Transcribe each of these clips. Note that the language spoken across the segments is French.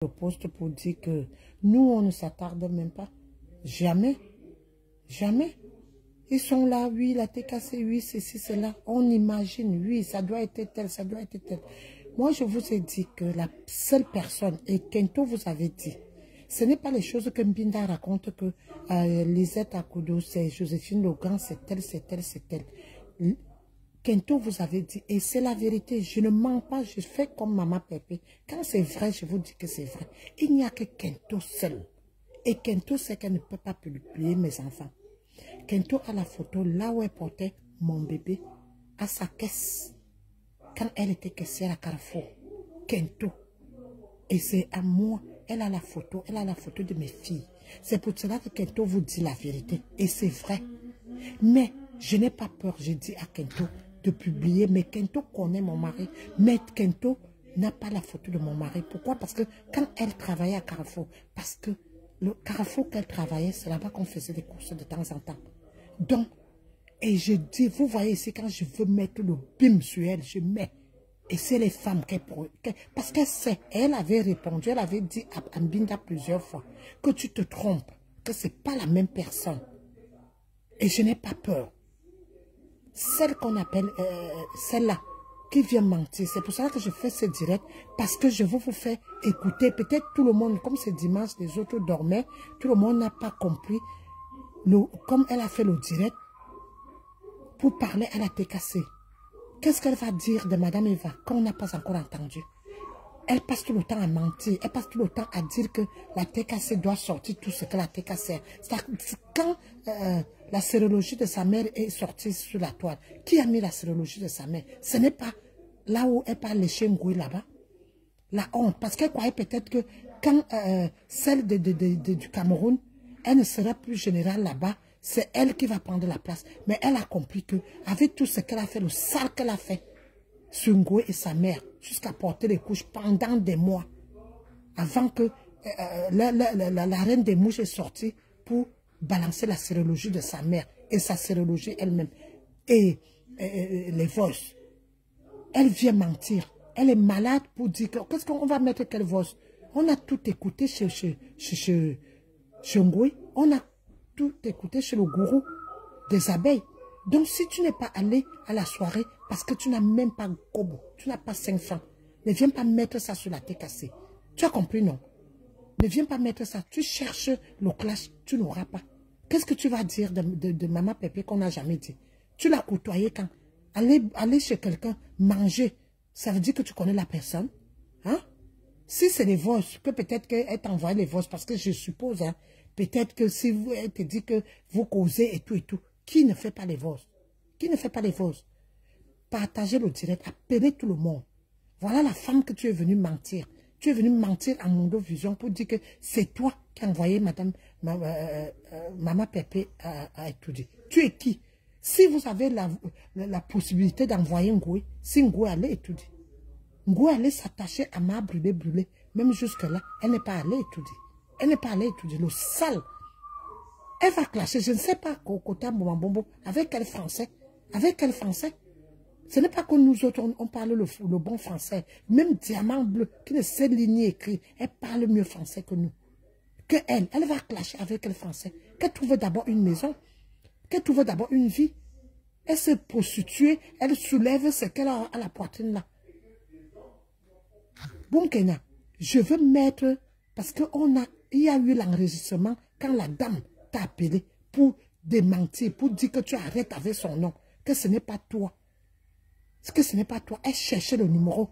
le poste pour dire que nous, on ne s'attarde même pas. Jamais. Jamais. Ils sont là, oui, la TKC, oui, ceci, cela. On imagine, oui, ça doit être tel, ça doit être tel. Moi, je vous ai dit que la seule personne, et Kento vous avait dit, ce n'est pas les choses que Mbinda raconte que Lisette Akudo, c'est Joséphine Logan, c'est tel, c'est tel, c'est tel. Kento vous avait dit, et c'est la vérité, je ne mens pas, je fais comme Maman Pépé. Quand c'est vrai, je vous dis que c'est vrai. Il n'y a que Kento seul. Et Kento sait qu'elle ne peut pas publier mes enfants. Kento a la photo là où elle portait mon bébé, à sa caisse, quand elle était caissière à Carrefour. Kento. Et c'est à moi, elle a la photo de mes filles. C'est pour cela que Kento vous dit la vérité. Et c'est vrai. Mais je n'ai pas peur, je dis à Kento, de publier. Mais Kento connaît mon mari. Mais Kento n'a pas la photo de mon mari. Pourquoi? Parce que quand elle travaillait à Carrefour, parce que le Carrefour qu'elle travaillait, c'est là-bas qu'on faisait des courses de temps en temps. Donc, et je dis, vous voyez ici, quand je veux mettre le bim sur elle, je mets. Et c'est les femmes parce qu'elle sait, elle avait répondu, elle avait dit à Mbinda plusieurs fois que tu te trompes, que ce n'est pas la même personne. Et je n'ai pas peur. Celle qu'on appelle, celle-là, qui vient mentir. C'est pour ça que je fais ce direct, parce que je veux vous faire écouter. Peut-être tout le monde, comme c'est dimanche, les autres dormaient, tout le monde n'a pas compris. Comme elle a fait le direct, pour parler à la TKC. Qu'est-ce qu'elle va dire de Madame Eva qu'on n'a pas encore entendu? Elle passe tout le temps à mentir. Elle passe tout le temps à dire que la TKC doit sortir tout ce que la TKC a. Quand la sérologie de sa mère est sortie sur la toile, qui a mis la sérologie de sa mère? Ce n'est pas là où elle parle lécher Ngoui là-bas. La honte. Parce qu'elle croyait peut-être que quand celle du Cameroun, elle ne sera plus générale là-bas, c'est elle qui va prendre la place. Mais elle a compris que avec tout ce qu'elle a fait, le sale qu'elle a fait sur Ngoé et sa mère, jusqu'à porter les couches pendant des mois, avant que la reine des mouches est sortie pour balancer la sérologie de sa mère et sa sérologie elle-même. Et les voices. Elle vient mentir. Elle est malade pour dire que qu'est-ce qu'on va mettre quelle voix. On a tout écouté chez Ngoé. On a tout écouté chez le gourou des abeilles. Donc, si tu n'es pas allé à la soirée parce que tu n'as même pas gobo, tu n'as pas 5 francs, ne viens pas mettre ça sur la TKC. Tu as compris, non? Ne viens pas mettre ça. Tu cherches le clash, tu n'auras pas. Qu'est-ce que tu vas dire de Maman Pépé qu'on n'a jamais dit? Tu l'as côtoyé quand? Aller chez quelqu'un, manger, ça veut dire que tu connais la personne? Hein? Si c'est les voices, que peut-être qu'elle t'envoie les voices, parce que je suppose, hein, peut-être que si elle te dit que vous causez et tout, qui ne fait pas les voices? Qui ne fait pas les voices? Partagez le direct, appelez tout le monde. Voilà la femme que tu es venue mentir. Tu es venue mentir à Mondovision pour dire que c'est toi qui as envoyé Maman Pépé à étudier. Tu es qui? Si vous avez la possibilité d'envoyer Ngoé, si Ngoé allait étudier, Ngoé allait s'attacher à ma brûlé. Même jusque-là, elle n'est pas allée étudier. Elle n'est pas allée étudier. Le sale. Elle va clasher, je ne sais pas, côté Mbombo, avec quel français? Avec quel français? Ce n'est pas que nous autres, on parle le bon français. Même Diamant Bleu, qui ne sait lire ni écrire, elle parle mieux français que nous. Que elle va clasher avec quel français? Qu'elle trouve d'abord une maison. Qu'elle trouve d'abord une vie. Elle se prostitue, elle soulève ce qu'elle a à la poitrine là. Bon Kenya, je veux mettre, parce qu'il y a eu l'enregistrement quand la dame t'a appelé pour démentir, pour dire que tu arrêtes avec son nom, que ce n'est pas toi. Que ce n'est pas toi. Elle cherchait le numéro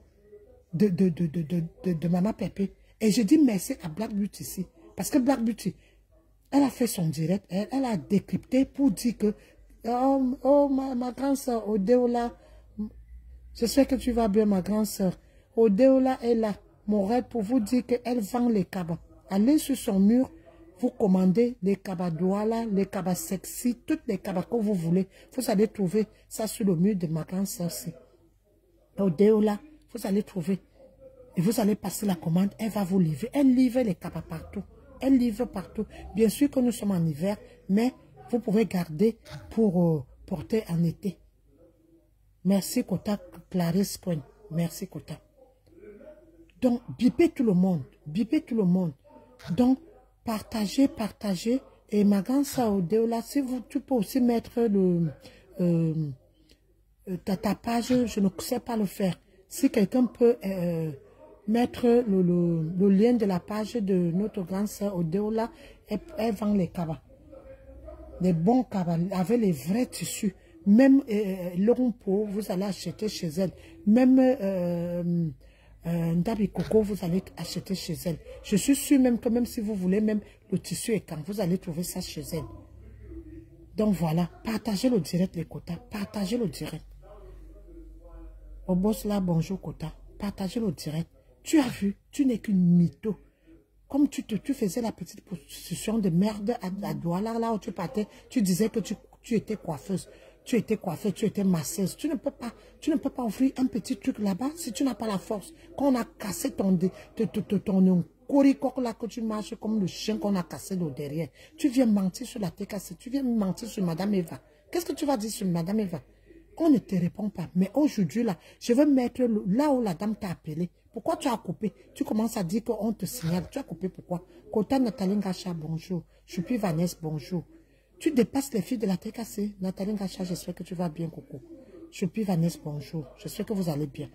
de Maman Pépé. Et je dis merci à Black Beauty ici. Parce que Black Beauty, elle a fait son direct, elle a décrypté pour dire que oh ma grande soeur, Odéola, j'espère que tu vas bien ma grande soeur. Odéola est là, mon rêve pour vous dire qu'elle vend les cabas. Allez sur son mur, vous commandez les cabas douala, les cabas sexy, toutes les cabas que vous voulez. Vous allez trouver ça sur le mur de ma grande soeur. Odéola, vous allez trouver. Et vous allez passer la commande, elle va vous livrer. Elle livre les cabas partout. Elle livre partout. Bien sûr que nous sommes en hiver, mais vous pouvez garder pour porter en été. Merci Kota Clarisse Coin. Merci Kota. Donc, bipez tout le monde. Bipez tout le monde. Donc, partagez, partagez. Et ma grande sœur Odéola, si tu peux aussi mettre ta page, je ne sais pas le faire. Si quelqu'un peut mettre le lien de la page de notre grande sœur Odéola, elle vend les cabas. Les bons cabas, avec les vrais tissus. Même l'orompo, vous allez acheter chez elle. Même Ndabi Coco, vous allez acheter chez elle. Je suis sûre même que même si vous voulez même le tissu écran, vous allez trouver ça chez elle. Donc voilà, partagez le direct les quotas. Partagez le direct. Au boss là, bonjour quota. Partagez le direct. Tu as vu, tu n'es qu'une mytho. Comme tu faisais la petite position de merde à Douala, là où tu partais, tu disais que tu étais coiffeuse. Tu étais coiffeuse, tu étais masseuse. Tu ne peux pas offrir un petit truc là-bas si tu n'as pas la force. Quand on a cassé ton coricoque là, que tu marches comme le chien qu'on a cassé de derrière. Tu viens mentir sur la TKC, tu viens mentir sur Madame Eva. Qu'est-ce que tu vas dire sur Madame Eva? On ne te répond pas. Mais aujourd'hui, là, je veux mettre là où la dame t'a appelé. Pourquoi tu as coupé? Tu commences à dire qu'on te signale. Tu as coupé pourquoi? Kota Nathalie Ngacha, bonjour. Choupi Vanessa, bonjour. Tu dépasses les filles de la TKC. Nathalie Ngacha, j'espère que tu vas bien, coucou. Choupi Vanessa, bonjour. J'espère que vous allez bien.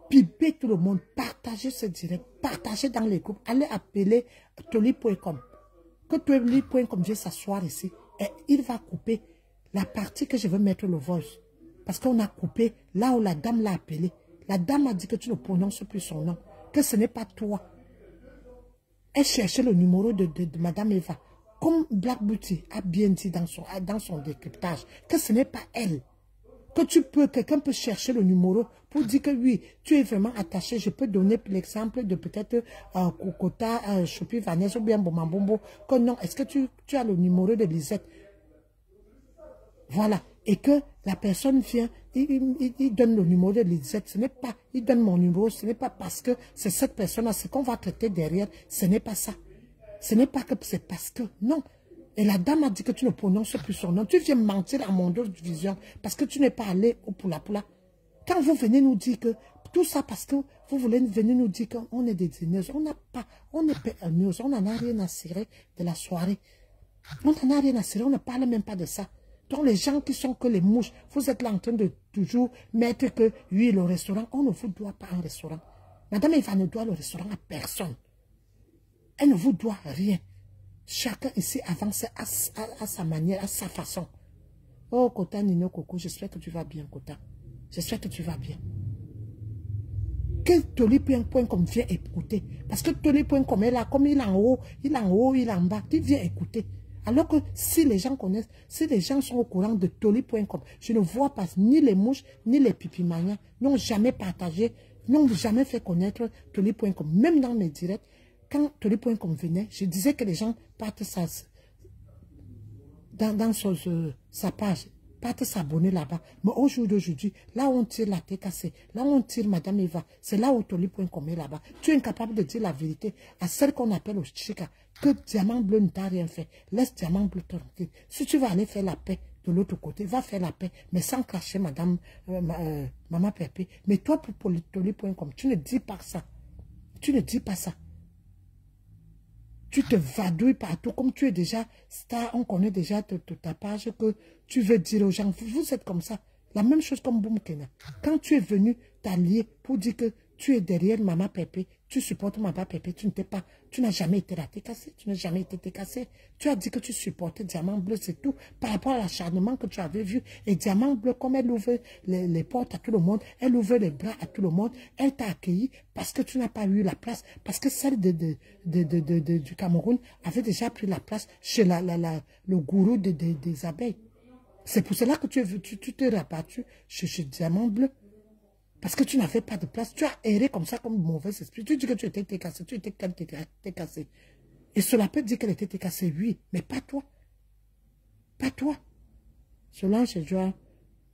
Bibez tout le monde. Partagez ce direct. Partagez dans les groupes. Allez appeler toli.com. Que toli.com vienne s'asseoir ici. Et il va couper la partie que je veux mettre le voice. Parce qu'on a coupé là où la dame l'a appelé. La dame a dit que tu ne prononces plus son nom. Que ce n'est pas toi. Elle cherchait le numéro de Madame Eva. Comme Black Beauty a bien dit dans son décryptage. Que ce n'est pas elle. Que quelqu'un peut chercher le numéro pour dire que oui, tu es vraiment attaché. Je peux donner l'exemple de peut-être Kokota, Choupi, Vanessa ou bien Bomambombo. Que non, est-ce que tu as le numéro de Lisette? Voilà. Et que la personne vient, il donne le numéro de Lisette. Ce n'est pas, il donne mon numéro, ce n'est pas parce que c'est cette personne-là, ce qu'on va traiter derrière, ce n'est pas ça. Ce n'est pas que c'est parce que, non. Et la dame a dit que tu ne prononces plus son nom. Tu viens mentir à mon dos de vision parce que tu n'es pas allé au Poula Poula. Quand vous venez nous dire que, tout ça parce que vous voulez venir nous dire qu'on est des dîneuses, on n'a pas, on est péneuses, on n'en a rien à cirer de la soirée. On n'en a rien à cirer, on ne parle même pas de ça. Donc les gens qui sont que les mouches, vous êtes là en train de toujours mettre que, oui, le restaurant, on ne vous doit pas un restaurant. Madame Eva ne doit le restaurant à personne. Elle ne vous doit rien. Chacun ici avance à sa manière, à sa façon. Oh, Kota Nino Coco, j'espère que tu vas bien, Kota. J'espère que tu vas bien. Que Toli.com vient écouter. Parce que Toli.com est là, comme il est en haut, il est en haut, il est en bas. Tu viens écouter. Alors que si les gens connaissent, si les gens sont au courant de Toli.com, je ne vois pas ni les mouches, ni les pipimanias n'ont jamais partagé, n'ont jamais fait connaître Toli.com. Même dans mes directs, quand Toli.com venait, je disais que les gens partent dans sa page, partent s'abonner là-bas. Mais au jour d'aujourd'hui, là où on tire la TKC, là où on tire Madame Eva, c'est là où Toli.com est là-bas. Tu es incapable de dire la vérité à celle qu'on appelle au Chica, que Diamant Bleu ne t'a rien fait. Laisse Diamant Bleu tranquille. Si tu vas aller faire la paix de l'autre côté, va faire la paix, mais sans cracher Madame Maman Pépé. Mais toi, pour Toli.com, tu ne dis pas ça. Tu ne dis pas ça. Tu te vadouilles partout, comme tu es déjà star, on connaît déjà ta page, que tu veux dire aux gens, vous êtes comme ça. La même chose comme Boumkena. Quand tu es venu t'allier pour dire que tu es derrière Maman Pépé, tu supportes Maman Pépé, tu n'as jamais été la TKC, tu n'as jamais été TKC. Tu as dit que tu supportais Diamant Bleu, c'est tout, par rapport à l'acharnement que tu avais vu. Et Diamant Bleu, comme elle ouvre les portes à tout le monde, elle ouvre les bras à tout le monde, elle t'a accueilli parce que tu n'as pas eu la place, parce que celle du Cameroun avait déjà pris la place chez le gourou des abeilles. C'est pour cela que tu t'es rabattu chez Diamant Bleu. Parce que tu n'avais pas de place. Tu as erré comme ça, comme mauvais esprit. Tu dis que tu étais TKC. Tu étais TKC. Et cela peut dire qu'elle était TKC, oui. Mais pas toi. Pas toi. Solange et Joie.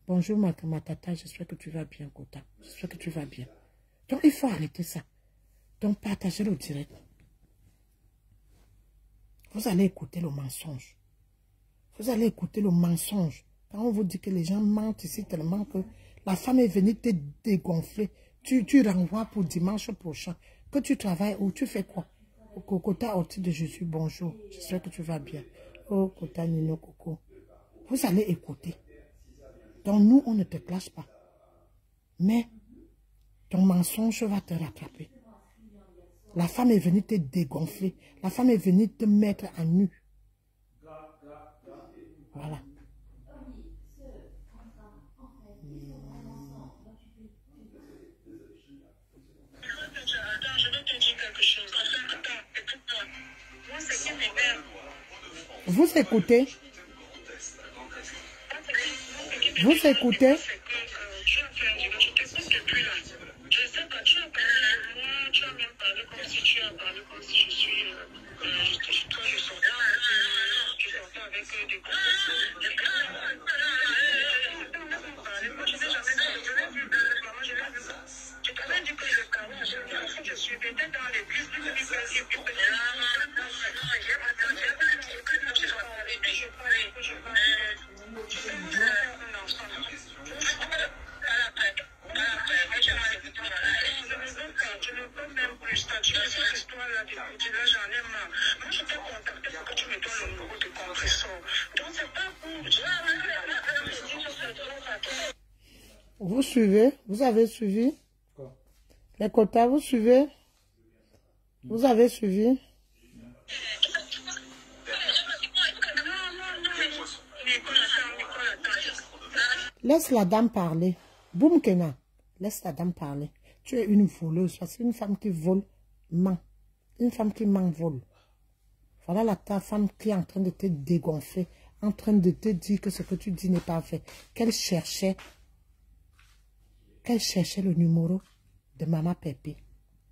Bonjour ma tata. J'espère que tu vas bien, Kota. J'espère que tu vas bien. Donc il faut arrêter ça. Donc partagez le direct. Vous allez écouter le mensonge. Vous allez écouter le mensonge. Quand on vous dit que les gens mentent ici tellement que la femme est venue te dégonfler. Tu renvoies pour dimanche prochain. Que tu travailles ou tu fais quoi? Kota Orti de Jésus, bonjour. J'espère que tu vas bien. Oh, Kota Nino Coco. Vous allez écouter. Donc nous, on ne te clash pas. Mais ton mensonge va te rattraper. La femme est venue te dégonfler. La femme est venue te mettre à nu. Voilà. Je vais te dire quelque chose. Moi, ce qui m'énerve. Vous écoutez? Vous écoutez? Tu as fait, je t'écoute depuis là. Je sais que tu as parlé de moi, tu as même parlé comme si tu as parlé comme si je suis. Toi, je sortais avec des confessions. Moi, je n'ai jamais dit, je l'ai vu, maman, je l'ai vu. Je t'avais dit que je parlais, je suis peut-être dans l'église, je ne peux même plus statuer sur cette histoire-là d'écouter. Là, j'en ai marre. Moi, je t'ai contacté pour que tu me donnes le numéro de compresseur. Donc, c'est pas pour... Vous suivez? Vous avez suivi? Les quotas, vous suivez? Vous avez suivi? Laisse la dame parler. Boum Kena, laisse la dame parler. Tu es une voleuse. Parce qu'une femme qui vole, ment. Une femme qui ment, vole. Voilà ta femme qui est en train de te dégonfler. En train de te dire que ce que tu dis n'est pas fait. Qu'elle cherchait le numéro de Maman Pépé.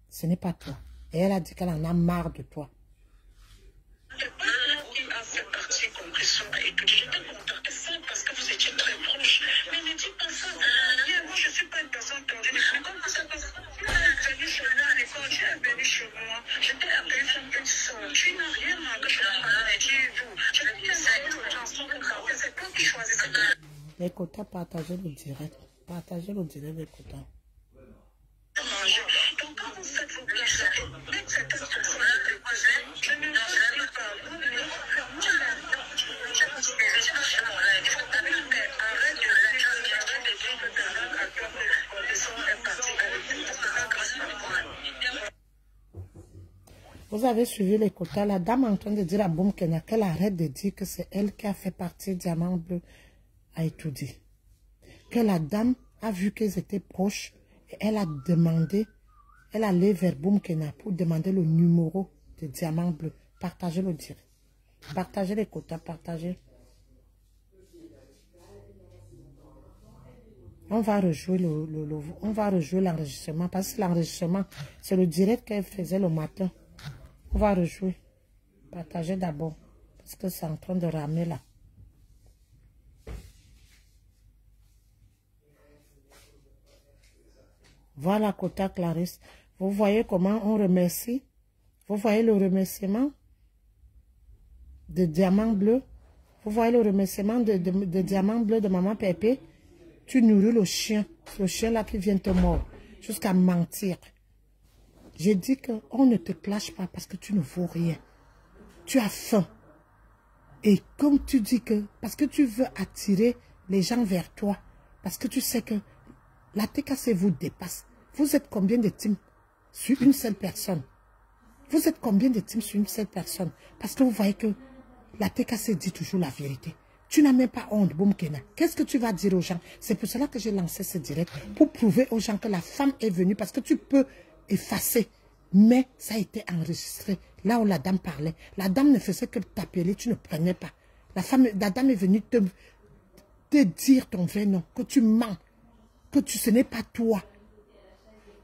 Ce n'est pas toi. Et elle a dit qu'elle en a marre de toi. C'est pas moi qui a fait partie compression et que je t'ai contacté ça parce que vous étiez très proches. Mais ne dis pas ça. Moi, je ne suis pas une personne tendue. Mais comment ça peut se passer? Tu es venu chez moi à l'école, tu es venu chez moi. Je t'ai appelé comme une soeur. Tu n'as rien manqué chez moi. Dis-vous. Je n'ai pas essayé de chanson pour parler. C'est toi qui choisis. Les quotas, partagez le direct. Partagez le direct, les quotas. Donc, quand vous faites vos places, avec cette instruction, je ne sais pas. Vous ne Vous avez suivi les quotas. La dame est en train de dire à Boum Kena qu'elle arrête de dire que c'est elle qui a fait partie Diamant Bleu à étudier. Que la dame a vu qu'ils étaient proches et elle a demandé, elle allait vers Boum Kena pour demander le numéro de Diamant Bleu. Partagez le direct. Partagez les quotas, partagez. On va rejouer on va rejouer l'enregistrement parce que l'enregistrement, c'est le direct qu'elle faisait le matin. On va rejouer. Partagez d'abord parce que c'est en train de ramer là. Voilà, quota Clarisse. Vous voyez comment on remercie? Vous voyez le remerciement de Diamant Bleu? Vous voyez le remerciement de Diamant Bleu de Maman Pépé? Tu nourris le chien là qui vient te mordre, jusqu'à mentir. J'ai dit qu'on ne te clash pas parce que tu ne vaux rien. Tu as faim. Et comme tu dis que, parce que tu veux attirer les gens vers toi, parce que tu sais que la TKC vous dépasse. Vous êtes combien de teams sur une seule personne? Vous êtes combien de teams sur une seule personne? Parce que vous voyez que la TKC dit toujours la vérité. Tu n'as même pas honte, Boum Kena. Qu'est-ce que tu vas dire aux gens? C'est pour cela que j'ai lancé ce direct. Pour prouver aux gens que la femme est venue. Parce que tu peux effacer. Mais ça a été enregistré. Là où la dame parlait. La dame ne faisait que t'appeler. Tu ne prenais pas. La dame est venue te dire ton vrai nom. Que tu mens. Ce n'est pas toi.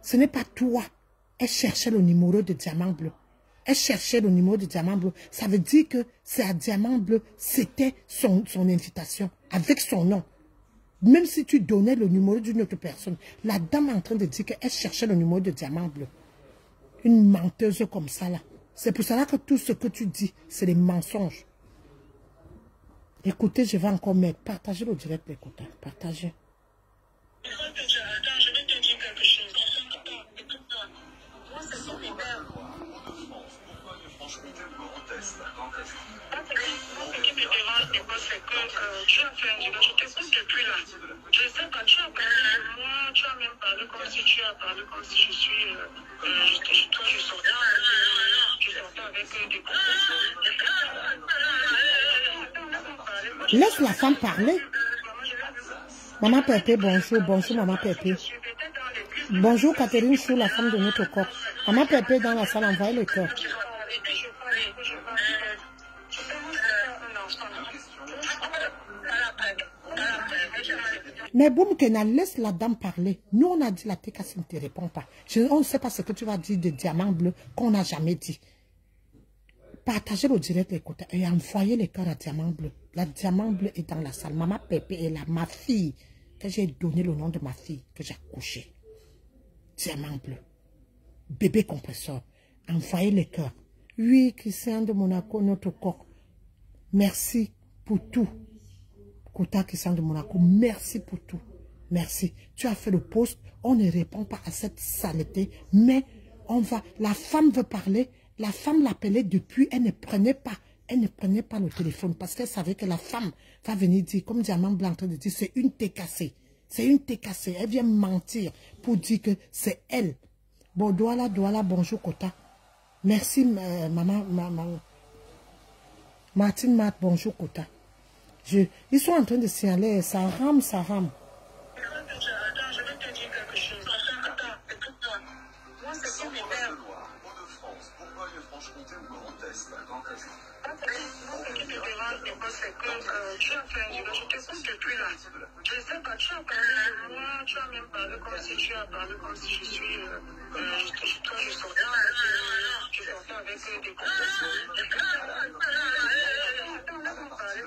Ce n'est pas toi. Elle cherchait le numéro de Diamant Bleu. Elle cherchait le numéro de Diamant Bleu. Ça veut dire que c'est à Diamant Bleu. C'était son invitation. Avec son nom. Même si tu donnais le numéro d'une autre personne. La dame est en train de dire qu'elle cherchait le numéro de Diamant Bleu. Une menteuse comme ça là. C'est pour cela que tout ce que tu dis, c'est des mensonges. Écoutez, je vais encore mettre. Partagez le direct, écoutez. Partagez. Je vais te dire quelque chose. Moi, c'est Ce qui me dérange, c'est que tu as fait un dialogue, je t'écoute depuis là. Je ne sais pas, tu as parlé de moi, tu as même parlé comme si tu as parlé comme si je suis. Toi, je sortais avec des Laisse la femme parler. Maman Pépé, bonjour, bonjour Maman Pépé. Bonjour Catherine Chou, la femme de notre corps. Maman Pépé dans la salle, envoie le cœur. Mais boum, Kena, laisse la dame parler. Nous, on a dit la TKC ne te répond pas. On ne sait pas ce que tu vas dire de diamant bleu qu'on n'a jamais dit. Partagez le direct les côtés et envoyez les cœurs à diamant bleu. La diamant bleu est dans la salle. Maman Pépé est là, ma fille, que j'ai donné le nom de ma fille, que j'ai accouchée. Diamant bleu. Bébé compresseur. Envoyez les cœurs. Oui, Christian de Monaco, notre corps. Merci pour tout. Kota Christian de Monaco, merci pour tout. Merci. Tu as fait le post. On ne répond pas à cette saleté. Mais on va. La femme veut parler. La femme l'appelait depuis. Elle ne prenait pas. Elle ne prenait pas le téléphone parce qu'elle savait que la femme va venir dire, comme Diamant Blanc en train de dire, c'est une TKC. C'est une TKC. Elle vient mentir pour dire que c'est elle. Bon, Douala, bonjour Kota. Merci, maman. Martine Mat, bonjour Kota. Ils sont en train de signaler, ça rame, ça rame. Attends, je vais te dire quelque chose. Attends, écoute-moi. Moi, c'est qui m'énerve. Pourquoi le Franche-Comté ou Grand Est? Ce qui me dérange, c'est que tu as fait un dialogue, je t'écoute depuis là. Je ne sais pas, tu as parlé de moi, tu as même parlé comme si tu as parlé comme si je suis. Toi, je sortais avec des confessions.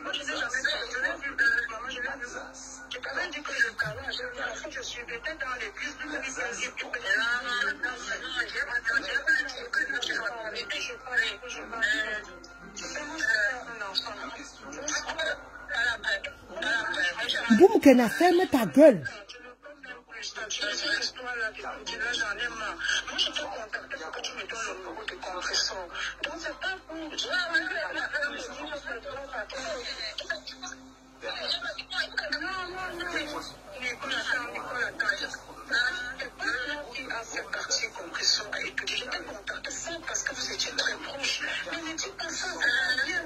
Moi, je n'ai jamais dit, je l'ai vu, maman, je l'ai vu. Je t'avais dit que je parlais à chaque fois, je suis peut-être dans l'église, je me dis que je Boum, Kena, ferme ta gueule. J'étais contente ça parce que vous étiez très proches. Mais ne dites pas ça.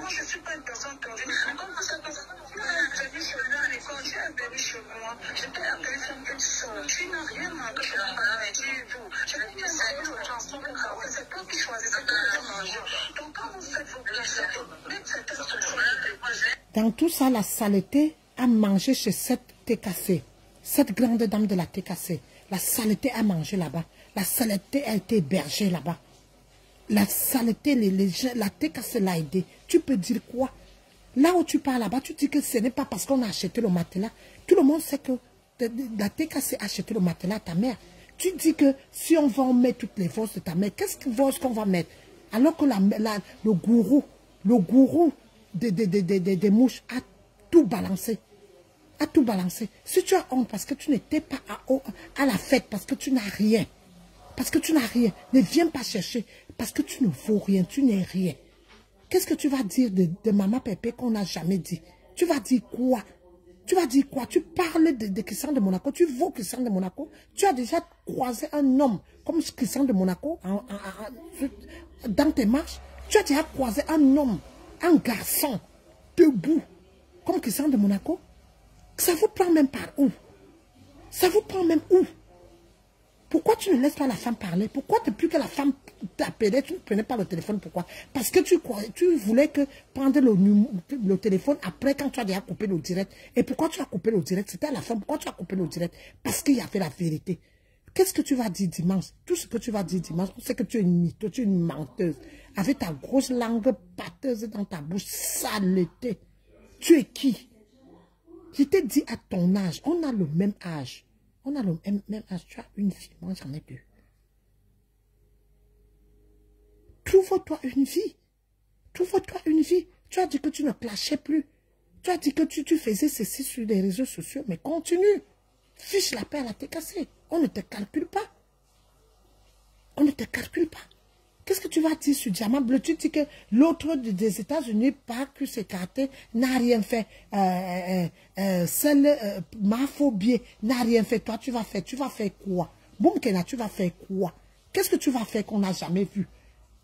Moi, je ne suis pas une personne tendue. Comme vous savez, tu es venu chez moi à l'école, tu es venu chez moi. Je t'ai appelé comme une soeur. Tu n'as rien manqué. Je n'ai dit vous. Je n'ai pas manqué au transport pour travailler. C'est toi qui choisis ce que tu manges. Donc, quand vous faites vos plaisirs, même cette structure, dans tout ça, la saleté a mangé chez cette TKC. Cette grande dame de la TKC. La saleté a mangé là-bas. La saleté a été hébergée là-bas. La saleté, la TKC l'a aidé. Tu peux dire quoi? Là où tu pars là-bas, tu dis que ce n'est pas parce qu'on a acheté le matelas. Tout le monde sait que la TKC a acheté le matelas à ta mère. Tu dis que si on va mettre toutes les voses de ta mère, qu'est-ce qu'on va mettre? Alors que le gourou des mouches a tout balancé. A tout balancé. Si tu as honte parce que tu n'étais pas à la fête, parce que tu n'as rien. Parce que tu n'as rien. Ne viens pas chercher. Parce que tu ne vaux rien. Tu n'es rien. Qu'est-ce que tu vas dire de Maman Pépé qu'on n'a jamais dit? Tu vas dire quoi? Tu vas dire quoi? Tu parles de Christian de Monaco. Tu vaux Christian de Monaco. Tu as déjà croisé un homme comme Christian de Monaco dans tes marches. Tu as déjà croisé un homme, un garçon debout comme Christian de Monaco. Ça vous prend même par où? Ça vous prend même où? Pourquoi tu ne laisses pas la femme parler? Pourquoi depuis que la femme t'appelait, tu ne prenais pas le téléphone? Pourquoi? Parce que tu voulais que prendre le téléphone après quand tu as déjà coupé le direct. Et pourquoi tu as coupé le direct? C'était à la femme. Pourquoi tu as coupé le direct? Parce qu'il y avait la vérité. Qu'est-ce que tu vas dire dimanche? Tout ce que tu vas dire dimanche, on sait que tu es une mytho, tu es une menteuse. Avec ta grosse langue pâteuse dans ta bouche, saleté. Tu es qui? Je t'ai dit à ton âge, on a le même âge. On a le même âge. Tu as une fille, moi j'en ai deux. Trouve-toi une vie. Trouve-toi une vie. Tu as dit que tu ne clashais plus. Tu as dit que tu faisais ceci sur les réseaux sociaux. Mais continue. Fiche la paix à la TKC. On ne te calcule pas. On ne te calcule pas. Qu'est-ce que tu vas dire sur Diamant Bleu? Tu dis que l'autre des États-Unis, pas que c'est carté, n'a rien fait. Celle, ma phobie, n'a rien fait. Toi, tu vas faire quoi? Boum Kena, tu vas faire quoi? Qu'est-ce que tu vas faire qu'on n'a jamais vu?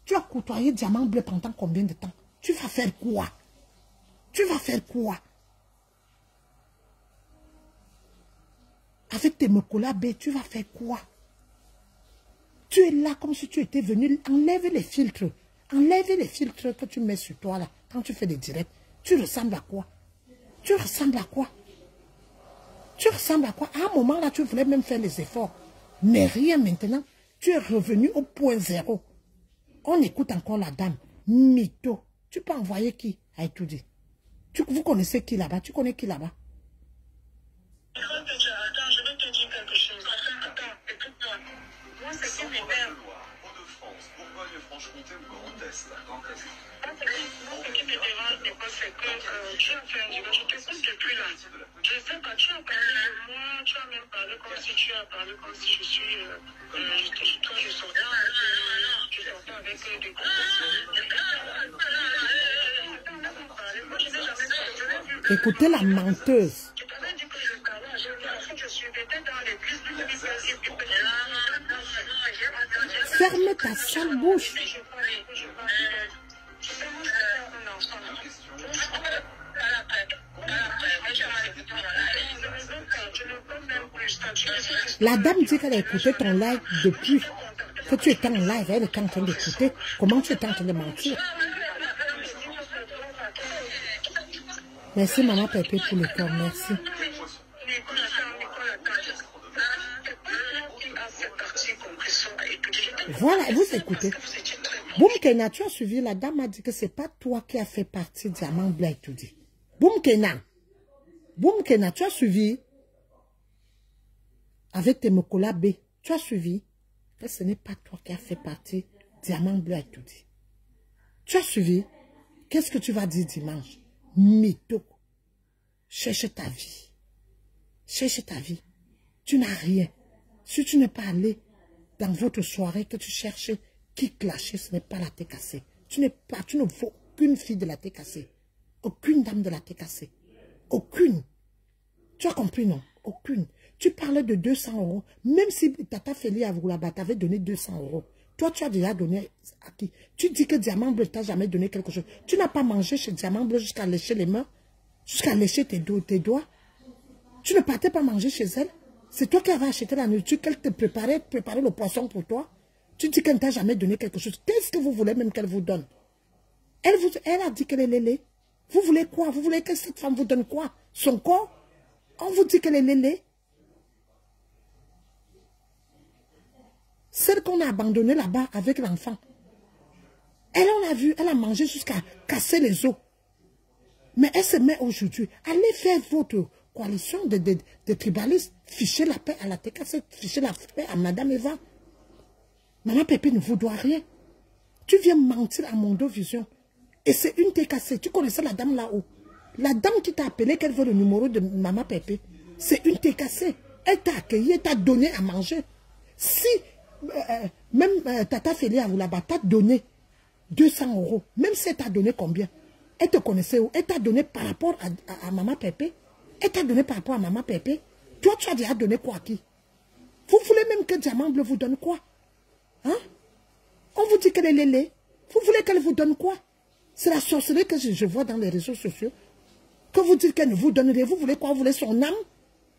Tu as côtoyé Diamant Bleu pendant combien de temps? Tu vas faire quoi? Tu vas faire quoi? Avec tes Mokola B, tu vas faire quoi? Tu es là comme si tu étais venu. Enlève les filtres. Enlève les filtres que tu mets sur toi là. Quand tu fais des directs. Tu ressembles à quoi? Tu ressembles à quoi? Tu ressembles à quoi? À un moment là, tu voulais même faire les efforts. Mais rien maintenant. Tu es revenu au point zéro. On écoute encore la dame. Mytho. Tu peux envoyer qui? À tout dit. Vous connaissez qui là-bas? Tu connais qui là-bas? Attends, je vais te dire quelque chose. Attends, écoute-moi. Moi, c'est qui m'énerve. Bourgogne-Franche-Comté ou Grand Est? Moi, ce qui me dérange, c'est que tu as fait un dimanche. Je t'écoute depuis là. Je ne sais pas, tu as parlé de moi, tu as même parlé comme si tu as parlé comme si je suis. Toi, je sortais avec des copains. Écoutez la menteuse. Je t'avais dit que je parlais à Jésus, je suis peut-être dans l'église. Ferme ta sale bouche. La dame dit qu'elle a écouté ton live depuis que tu étais en live. Elle était en train d'écouter. Comment tu étais en train de mentir? Merci Maman Pépé pour le cœur. Merci. Voilà, vous écoutez. Boum Kena, tu as suivi, la dame a dit que c'est pas toi qui as fait partie de Diamant Bleu et tout dit. Boum Kena. Boum Kena, tu as suivi. Avec tes Mokola B, tu as suivi que ce n'est pas toi qui as fait partie de Diamant Bleu et tout dit. Tu as suivi. Qu'est-ce que tu vas dire dimanche? Mytho. Cherche ta vie. Cherche ta vie. Tu n'as rien. Si tu n'es pas allé dans votre soirée que tu cherches qui clasher, ce n'est pas la TKC. Tu ne vaux aucune fille de la TKC. Aucune dame de la TKC. Aucune. Tu as compris, non? Aucune. Tu parlais de 200 €. Même si Tata Feli Avoulaba t'avait donné 200 €. Toi, tu as déjà donné à qui? Tu dis que Diamant Bleu t'a jamais donné quelque chose. Tu n'as pas mangé chez Diamant Bleu jusqu'à lécher les mains, jusqu'à lécher tes doigts. Tu ne partais pas manger chez elle. C'est toi qui avais acheté la nourriture, qu'elle te préparait le poisson pour toi. Tu dis qu'elle ne t'a jamais donné quelque chose. Qu'est-ce que vous voulez même qu'elle vous donne? Elle a dit qu'elle est lélé. Vous voulez quoi? Vous voulez que cette femme vous donne quoi? Son corps? On vous dit qu'elle est lélé. Celle qu'on a abandonnée là-bas avec l'enfant. Elle, on l'a vu, elle a mangé jusqu'à casser les os. Mais elle se met aujourd'hui. Allez faire votre coalition de tribalistes. Fichez la paix à la TKC. Fichez la paix à Madame Eva. Maman Pépé ne vous doit rien. Tu viens mentir à Mondo Vision. Et c'est une TKC. Tu connaissais la dame là-haut. La dame qui t'a appelé qu'elle veut le numéro de Maman Pépé. C'est une TKC. Elle t'a accueilli, elle t'a donné à manger. Si même Tata Feli Avoulaba t'a donné 200 €. Même si elle t'a donné combien? Elle te connaissait où? Elle t'a donné par rapport à Maman Pépé. Elle t'a donné par rapport à Maman Pépé. Toi, tu as déjà donné quoi à qui? Vous voulez même que Diamant Bleu vous donne quoi? Hein? On vous dit qu'elle est lélé. Vous voulez qu'elle vous donne quoi? C'est la sorcellerie que je vois dans les réseaux sociaux. Que vous dites qu'elle ne vous donne rien. Vous voulez quoi? Vous voulez son âme?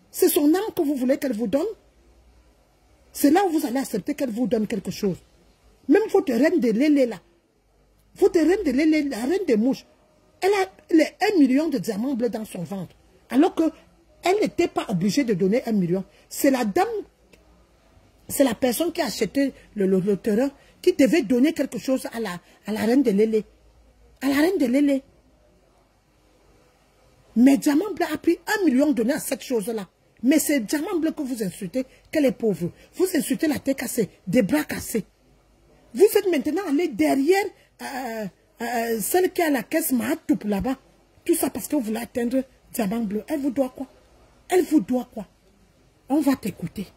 C'est son âme que vous voulez qu'elle vous donne? C'est là où vous allez accepter qu'elle vous donne quelque chose. Même votre reine de lélé là. Votre reine de lélé, la reine des mouches. Elle a les 1 million de diamants bleus dans son ventre. Alors qu'elle n'était pas obligée de donner 1 million. C'est la dame, c'est la personne qui a acheté le terrain qui devait donner quelque chose à la reine de lélé. À la reine de lélé. Mais Diamant Bleu a pris 1 million donné à cette chose-là. Mais c'est Diamant Bleu que vous insultez, qu'elle est pauvre. Vous insultez la tête cassée, des bras cassés. Vous êtes maintenant allé derrière celle qui a la caisse Mahatoup là-bas. Tout ça parce que vous voulez atteindre Diamant Bleu. Elle vous doit quoi? Elle vous doit quoi? On va t'écouter.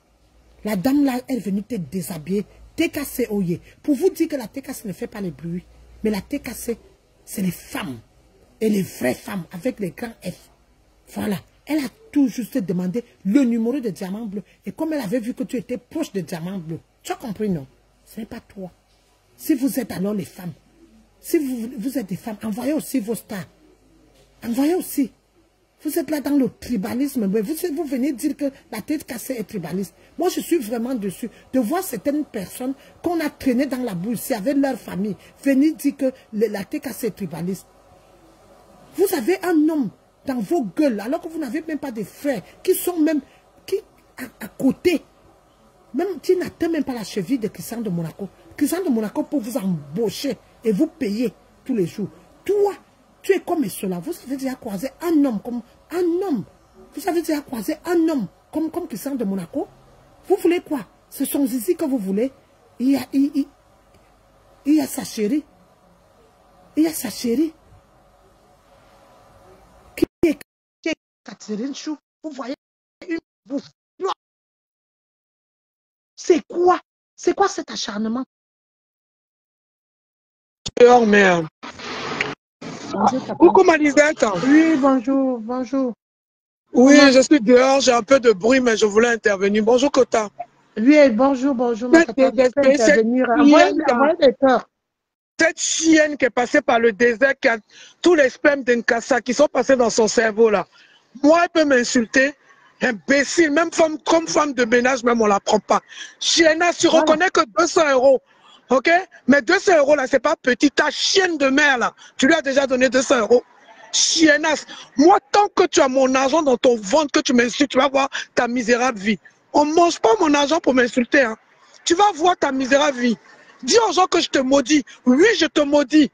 La dame là, elle est venue te déshabiller, TKC Oye. Pour vous dire que la TKC ne fait pas les bruits. Mais la TKC, c'est les femmes. Et les vraies femmes avec les grands F. Voilà. Elle a tout juste demandé le numéro de diamant bleu. Et comme elle avait vu que tu étais proche de diamant bleu, tu as compris, non? Ce n'est pas toi. Si vous êtes alors les femmes, si vous êtes des femmes, envoyez aussi vos stars. Envoyez aussi. Vous êtes là dans le tribalisme. Mais vous venez dire que la tête cassée est tribaliste. Moi, je suis vraiment dessus. De voir certaines personnes qu'on a traînées dans la boue ici avec leur famille, venir dire que la tête cassée est tribaliste. Vous avez un homme dans vos gueules, alors que vous n'avez même pas de frères, qui sont même à côté. Même qui n'atteint même pas la cheville de Christian de Monaco. Christian de Monaco pour vous embaucher et vous payer tous les jours. Toi, tu es comme cela. Vous avez déjà croisé un homme comme un homme. Vous avez déjà croisé un homme comme Christian de Monaco. Vous voulez quoi? Ce sont ici que vous voulez. Il y a sa chérie. Il y a sa chérie. Qui est Catherine Chou. Vous voyez une bouffe. C'est quoi? C'est quoi cet acharnement? Dehors, merde. Coucou Manisette. Oui, bonjour, bonjour. Oui, je suis dehors, j'ai un peu de bruit, mais je voulais intervenir. Bonjour Kota. Oui, bonjour, bonjour. Cette chienne qui est passée par le désert, qui a tous les spermes d'Nkassa qui sont passés dans son cerveau là. Moi, elle peut m'insulter. Imbécile, même comme femme de ménage, même on ne la prend pas. Chiennasse, tu reconnais que 200 €. Ok? Mais 200 € là, c'est pas petit. Ta chienne de mère là, tu lui as déjà donné 200 €. Chiennasse. Moi, tant que tu as mon argent dans ton ventre, que tu m'insultes, tu vas voir ta misérable vie. On ne mange pas mon argent pour m'insulter. Hein. Tu vas voir ta misérable vie. Dis aux gens que je te maudis. Oui, je te maudis.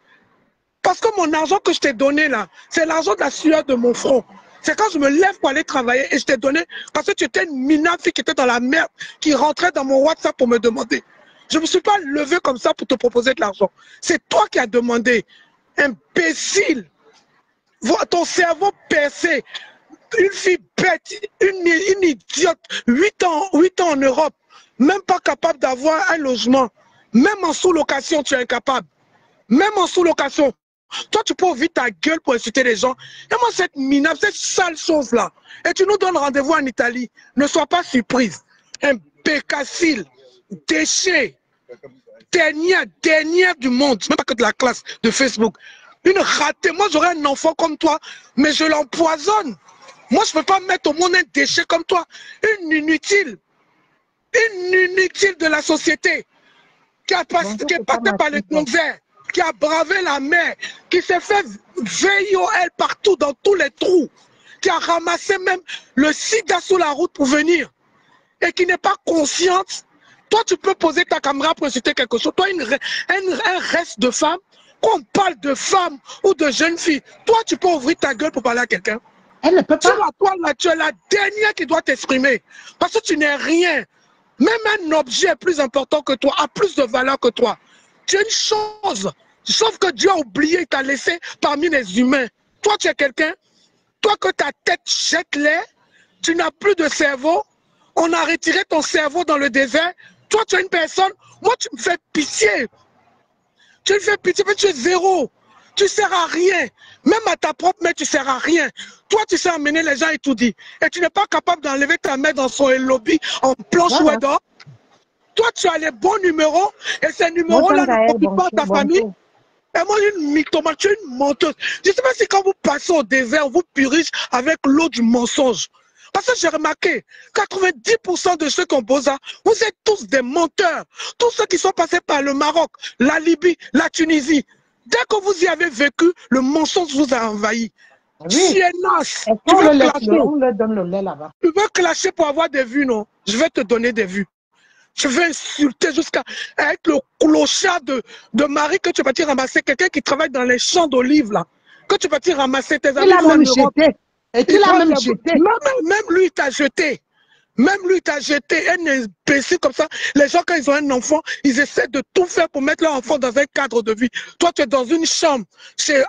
Parce que mon argent que je t'ai donné là, c'est l'argent de la sueur de mon front. C'est quand je me lève pour aller travailler et je t'ai donné parce que tu étais une minable fille qui était dans la merde, qui rentrait dans mon WhatsApp pour me demander. Je ne me suis pas levé comme ça pour te proposer de l'argent. C'est toi qui as demandé. Imbécile. Vois ton cerveau percé. Une fille bête, une idiote. 8 ans en Europe. Même pas capable d'avoir un logement. Même en sous-location, tu es incapable. Même en sous-location. Toi, tu peux ouvrir ta gueule pour insulter les gens. Et moi, cette minable, cette sale chose-là. Et tu nous donnes rendez-vous en Italie. Ne sois pas surprise. Imbécile. Déchet. Dernière du monde. Même pas que de la classe de Facebook. Une ratée. Moi, j'aurais un enfant comme toi, mais je l'empoisonne. Moi, je ne peux pas mettre au monde un déchet comme toi. Une inutile. Une inutile de la société. Qui est passée par les convers. Qui a bravé la mer, qui s'est fait VIOL partout dans tous les trous, qui a ramassé même le sida sous la route pour venir, et qui n'est pas consciente. Toi, tu peux poser ta caméra pour insulter quelque chose. Toi, un reste de femme, qu'on parle de femme ou de jeune fille, toi, tu peux ouvrir ta gueule pour parler à quelqu'un. Elle ne peut pas. Tu es la dernière qui doit t'exprimer, parce que tu n'es rien. Même un objet est plus important que toi, a plus de valeur que toi. Tu es une chose, sauf que Dieu a oublié, il t'a laissé parmi les humains. Toi, tu es quelqu'un, toi que ta tête jette l'air, tu n'as plus de cerveau, on a retiré ton cerveau dans le désert. Toi, tu es une personne, moi, tu me fais pitié. Tu me fais pitié, mais tu es zéro. Tu ne sers à rien. Même à ta propre mère, tu ne sers à rien. Toi, tu sais amener les gens et tout dit. Et tu n'es pas capable d'enlever ta mère dans son lobby en planche ou d'or. Toi, tu as les bons numéros et ces numéros-là ne profitent pas à ta famille. Et moi, une mythomane, tu es une menteuse. Je ne sais pas si quand vous passez au désert, vous purgez avec l'eau du mensonge. Parce que j'ai remarqué, 90% de ceux qui ont Boza, vous êtes tous des menteurs. Tous ceux qui sont passés par le Maroc, la Libye, la Tunisie. Dès que vous y avez vécu, le mensonge vous a envahi. Oui. Chiennasse, tu veux clasher. On leur donne le lait là-bas. Tu veux clasher pour avoir des vues, non? Je vais te donner des vues. Je vais insulter jusqu'à être le clochard de Marie que tu vas te ramasser. Quelqu'un qui travaille dans les champs d'olives, là. Que tu vas te ramasser tes amis. Il a même jeté. Et il a même jeté. Même lui, il t'a jeté. Même lui, il t'a jeté. Un imbécile comme ça. Les gens, quand ils ont un enfant, ils essaient de tout faire pour mettre leur enfant dans un cadre de vie. Toi, tu es dans une chambre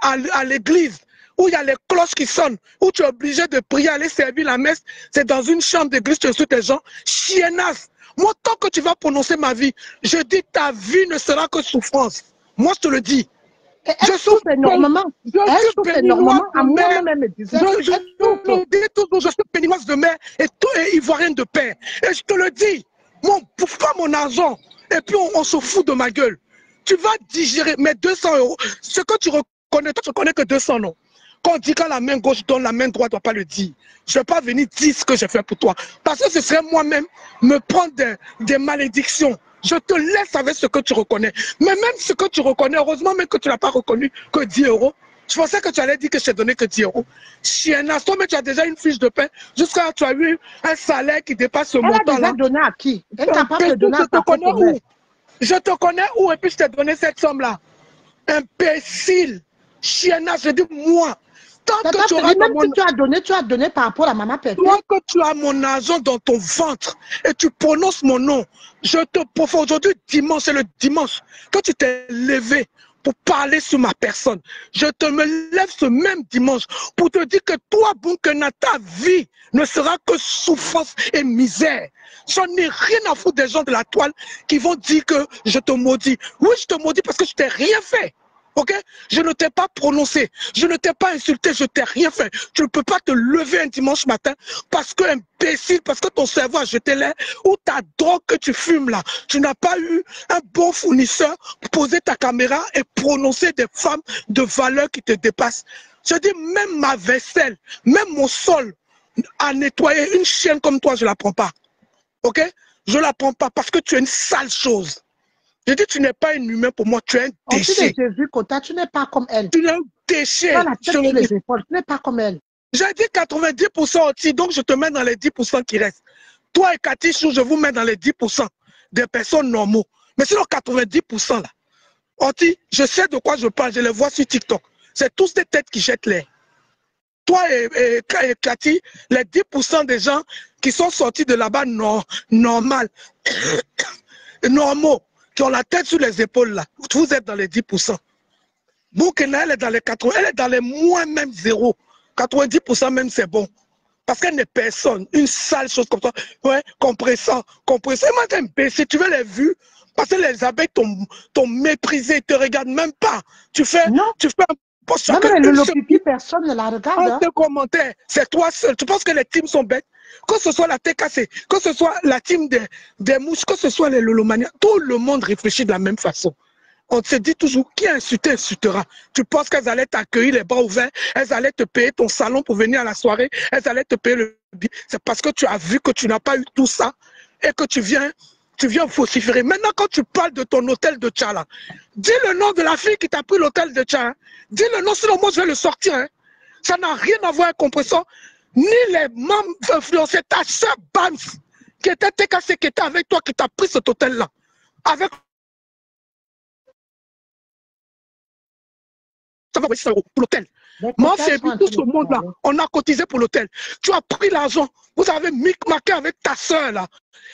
à l'église où il y a les cloches qui sonnent, où tu es obligé de prier, aller servir la messe. C'est dans une chambre d'église, tu insultes les gens. Chiennasse. Moi, tant que tu vas prononcer ma vie, je dis ta vie ne sera que souffrance. Moi, je te le dis. Et elle souffre énormément. Elle souffre énormément. À moi-même, elle me disait. Je le dis toujours, je suis béninoise de mère et ivoirienne de père. Et je te le dis, bouffe pas mon argent. Et puis on se fout de ma gueule. Tu vas digérer mes 200 €. Ce que tu reconnais, toi tu reconnais que 200, non. Quand on dit quand la main gauche donne, la main droite ne doit pas le dire. Je ne vais pas venir dire ce que j'ai fait pour toi. Parce que ce serait moi-même me prendre des malédictions. Je te laisse avec ce que tu reconnais. Mais même ce que tu reconnais, heureusement même que tu n'as pas reconnu que 10 €. Je pensais que tu allais dire que je t'ai donné que 10 €. Chiennasse, toi, mais tu as déjà une fiche de paie. Jusqu'à tu as eu un salaire qui dépasse ce montant-là. Elle a déjà donné à qui? Elle est capable de donner à ta propre mère. Je te connais où et puis je t'ai donné cette somme-là. Imbécile. Chiennasse, je dis moi. Tant que tu auras même si tu as donné par rapport à maman Pépé. Toi que tu as mon argent dans ton ventre et tu prononces mon nom, je te profite aujourd'hui dimanche, c'est le dimanche, que tu t'es levé pour parler sur ma personne. Je te me lève ce même dimanche pour te dire que toi, Bunkena, ta vie ne sera que souffrance et misère. J'en ai rien à foutre des gens de la toile qui vont dire que je te maudis. Oui, je te maudis parce que je t'ai rien fait. Ok? Je ne t'ai pas prononcé, je ne t'ai pas insulté, je t'ai rien fait. Tu ne peux pas te lever un dimanche matin parce que imbécile, parce que ton cerveau a jeté l'air ou ta drogue que tu fumes là. Tu n'as pas eu un bon fournisseur pour poser ta caméra et prononcer des femmes de valeur qui te dépassent. Je dis même ma vaisselle, même mon sol à nettoyer, une chienne comme toi, je ne la prends pas. Ok? Je ne la prends pas parce que tu es une sale chose. Je dis, tu n'es pas un humain pour moi, tu es un déchet. J'ai vu, Kota, tu n'es pas comme elle. Tu es un déchet. Tu as la tête sur les épaules, tu n'es pas comme elle. J'ai dit 90% aussi, donc je te mets dans les 10% qui restent. Toi et Cathy Chou, je vous mets dans les 10% des personnes normaux. Mais sinon, 90% là. Oti, je sais de quoi je parle, je les vois sur TikTok. C'est tous des têtes qui jettent l'air. Toi et Cathy, les 10% des gens qui sont sortis de là-bas normaux, qui ont la tête sur les épaules là, vous êtes dans les 10%. Bunkena, elle est dans les 80%, elle est dans les moins même 0. 90% même c'est bon. Parce qu'elle n'est personne. Une sale chose comme ça. Ouais, compressant. Moi, si tu veux les vues, parce que les abeilles t'ont méprisé, ils te regardent même pas. Tu fais un post chacun. Même le pipi, personne ne la regarde. Un commentaire, c'est toi seul. Tu penses que les teams sont bêtes? Que ce soit la TKC, que ce soit la team des mouches, que ce soit les Lolomania, tout le monde réfléchit de la même façon. On se dit toujours, qui a insulté, insultera. Tu penses qu'elles allaient t'accueillir les bras ouverts, elles allaient te payer ton salon pour venir à la soirée, elles allaient te payer le billet. C'est parce que tu as vu que tu n'as pas eu tout ça et que tu viens vociférer. Maintenant, quand tu parles de ton hôtel de Tchala, dis le nom de la fille qui t'a pris l'hôtel de Tchala. Dis le nom, sinon moi je vais le sortir. Hein. Ça n'a rien à voir avec compression, ni les membres influencés. Ta soeur Bams, qui était TKC, qui était avec toi, qui t'a pris cet hôtel-là. Avec pour l'hôtel. Moi, c'est tout ce monde-là. On a cotisé pour l'hôtel. Tu as pris l'argent. Vous avez micmaqué avec ta soeur, là.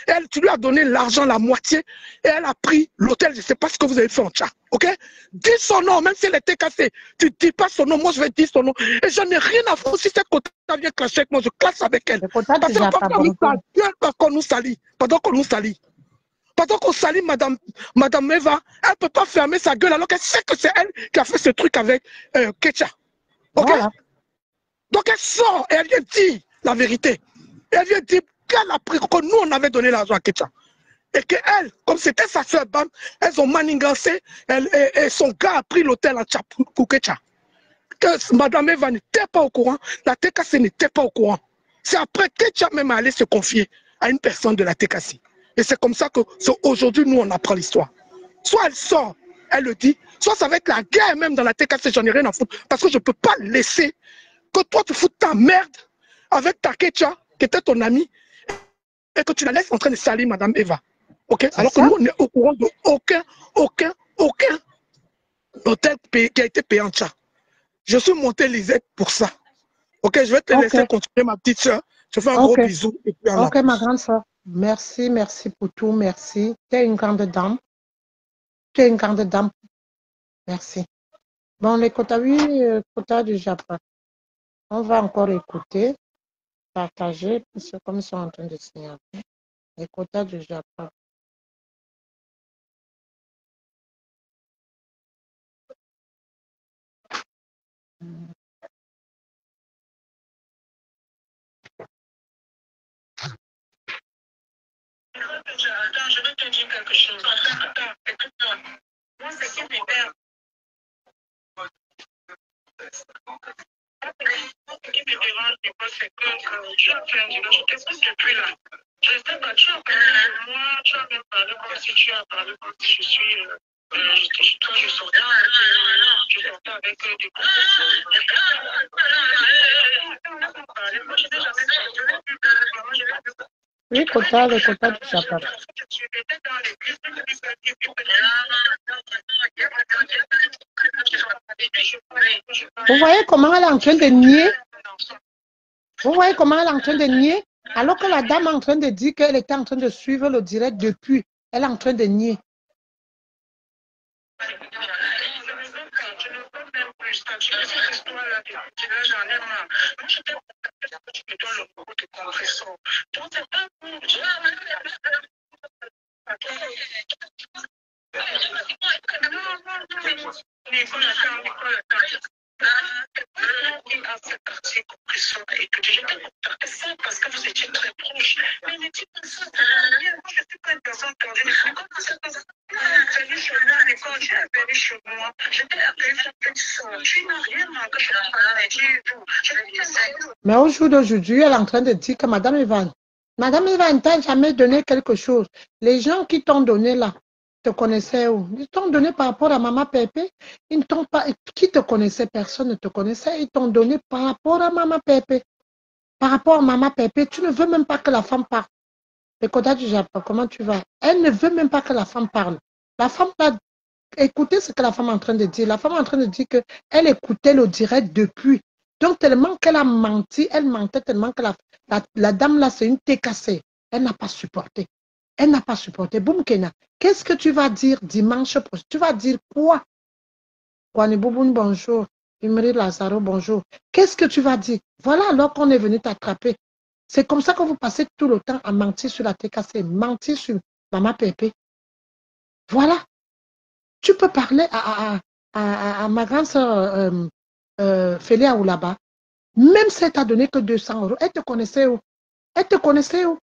Elle, tu lui as donné l'argent, la moitié, et elle a pris l'hôtel. Je ne sais pas ce que vous avez fait en chat. Ok? Dis son nom, même si elle était cassée. Tu ne dis pas son nom, moi je vais dire son nom. Et je n'ai rien à foutre si cette côté vient clasher avec moi, je classe avec elle. Parce qu'on nous salit. Pendant qu'on nous salit. Pendant qu'on salit Madame Eva, elle ne peut pas fermer sa gueule alors qu'elle sait que c'est elle qui a fait ce truc avec Ketcha. Ok? Voilà. Donc elle sort et elle vient dire la vérité. Et elle vient dire qu'elle a pris, que nous on avait donné l'argent à Ketcha. Et qu'elle, comme c'était sa soeur Bam, elles ont maningancé et son gars a pris l'hôtel à Ketcha. Que Madame Eva n'était pas au courant, la TKC n'était pas au courant. C'est après Ketcha même allé se confier à une personne de la TKC. Et c'est comme ça que aujourd'hui, nous, on apprend l'histoire. Soit elle sort, elle le dit, soit ça va être la guerre même dans la TKC, j'en ai rien à foutre. Parce que je ne peux pas laisser que toi, tu foutes ta merde avec ta Ketcha, qui était ton amie, et que tu la laisses en train de salir Madame Eva. Ok? Alors que nous, on est au courant de aucun hôtel qui a été payé en chat. Je suis monté Lisette pour ça. Ok? Je vais te laisser continuer, ma petite soeur. Je fais un gros bisou. Et puis ok, ma grande soeur. Merci, merci pour tout, merci. Tu es une grande dame. Tu es une grande dame. Merci. Bon, les quotas, oui, quotas du Japon. On va encore écouter, partager, comme ils sont en train de signer. Les quotas du Japon. Attends, je vais te dire quelque chose. Attends, écoute-moi. Moi, ce qui m'énerve, ce qui me dérange, c'est que tu as fait un dimanche. Qu'est-ce que depuis là? Je sais pas, tu as parlé de moi, tu as même parlé comme si tu as parlé comme si je suis. Quand je sortais avec des professeurs. Moi, je n'ai jamais parlé. Oui, quota, les quotas du Japon. Vous voyez comment elle est en train de nier? Vous voyez comment elle est en train de nier? Alors que la dame est en train de dire qu'elle était en train de suivre le direct depuis. Elle est en train de nier. Parce que vous étiez très proche. Mais ne dites pas ça. Moi, je suis pas une personne tendue. Comment ça passe? Venu chez moi à l'école, tu es venu chez moi. Je t'ai appelé pour que tu sors. Tu n'as rien manqué. Je t'ai dit tout. Je vais te dire. Mais au jour d'aujourd'hui, elle est en train de dire que Madame Evan t'a jamais donné quelque chose. Les gens qui t'ont donné là, te connaissaient où? Ils t'ont donné par rapport à Maman Pépé. Ils ne t'ont pas, qui te connaissait? Personne ne te connaissait. Ils t'ont donné par rapport à Maman Pépé. Par rapport à Maman Pépé, tu ne veux même pas que la femme parle. Le quota du Japon, comment tu vas? Elle ne veut même pas que la femme parle. La femme va écouter ce que la femme est en train de dire. La femme est en train de dire qu'elle écoutait le direct depuis. Donc, tellement qu'elle a menti, elle mentait tellement que la dame là, c'est une TKC. Elle n'a pas supporté. Elle n'a pas supporté. Boum Kena, qu'est-ce que tu vas dire dimanche prochain? Tu vas dire quoi? Kwani Bouboun, bonjour. Imri Lazaro, bonjour. Qu'est-ce que tu vas dire? Voilà alors qu'on est venu t'attraper. C'est comme ça que vous passez tout le temps à mentir sur la TKC, mentir sur Maman Pépé. Voilà. Tu peux parler à ma grande soeur Félia Oulaba. Même si elle t'a donné que 200 euros, elle te connaissait où? Elle te connaissait où?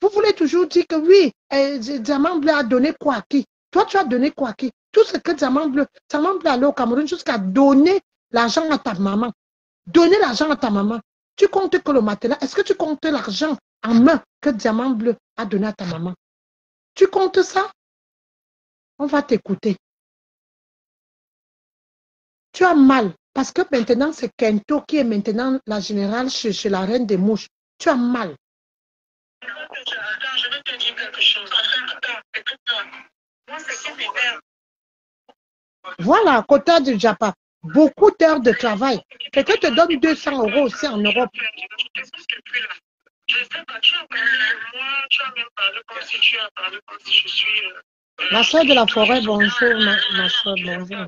Vous voulez toujours dire que oui, Diamant Bleu a donné quoi à qui? Toi, tu as donné quoi à qui? Tout ce que Diamant Bleu allait au Cameroun jusqu'à donner l'argent à ta maman. Donner l'argent à ta maman. Tu comptes que le matelas, est-ce que tu comptes l'argent en main que Diamant Bleu a donné à ta maman? Tu comptes ça? On va t'écouter. Tu as mal parce que maintenant c'est Kento qui est maintenant la générale chez la reine des mouches. Tu as mal. Attends, je vais te dire quelque chose. Attends, écoute-moi. Moi, ce qui m'énerve. Voilà, quota du Japon. Beaucoup d'heures de travail. Quelqu'un te donne 200 euros aussi en Europe. Je sais pas, tu as parlé de moi, tu as même parlé comme si tu as parlé comme si je suis. La soeur de la forêt, bonjour, ma soeur, bonjour.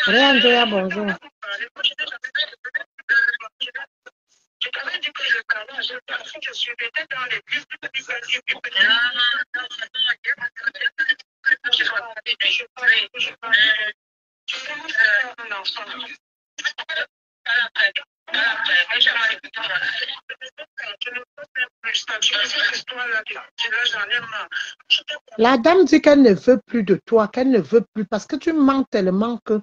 Réandrea, bonjour. Je t'avais dit que je connais, je suis peut-être dans les plus La dame dit qu'elle ne veut plus de toi, qu'elle ne veut plus parce que tu mens tellement que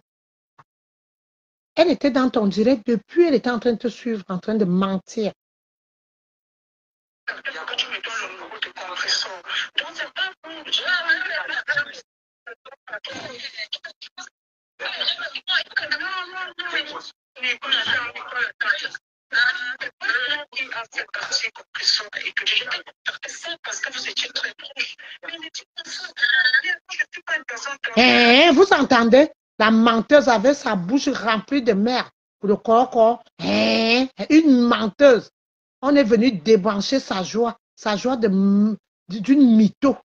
elle était dans ton direct depuis, elle était en train de te suivre, en train de mentir. Vous entendez? La menteuse avait sa bouche remplie de merde. Le corps, une menteuse. On est venu débrancher sa joie d'une mytho.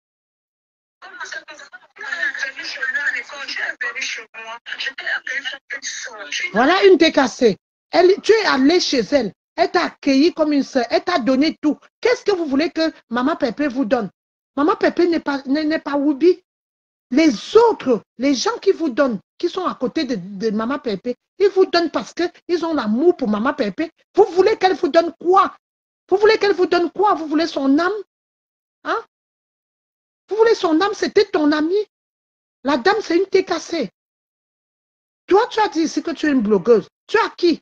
Voilà une TKC. Tu es allé chez elle. Elle t'a accueilli comme une sœur. Elle t'a donné tout. Qu'est-ce que vous voulez que Maman Pépé vous donne? Maman Pépé n'est pas Woubi. Les autres, les gens qui vous donnent, qui sont à côté de Maman Pépé, ils vous donnent parce qu'ils ont l'amour pour Maman Pépé. Vous voulez qu'elle vous donne quoi? Vous voulez qu'elle vous donne quoi? Vous voulez son âme? Hein? Vous voulez son âme? C'était ton ami. La dame, c'est une TKC. Toi, tu as dit ici que tu es une blogueuse. Tu as qui?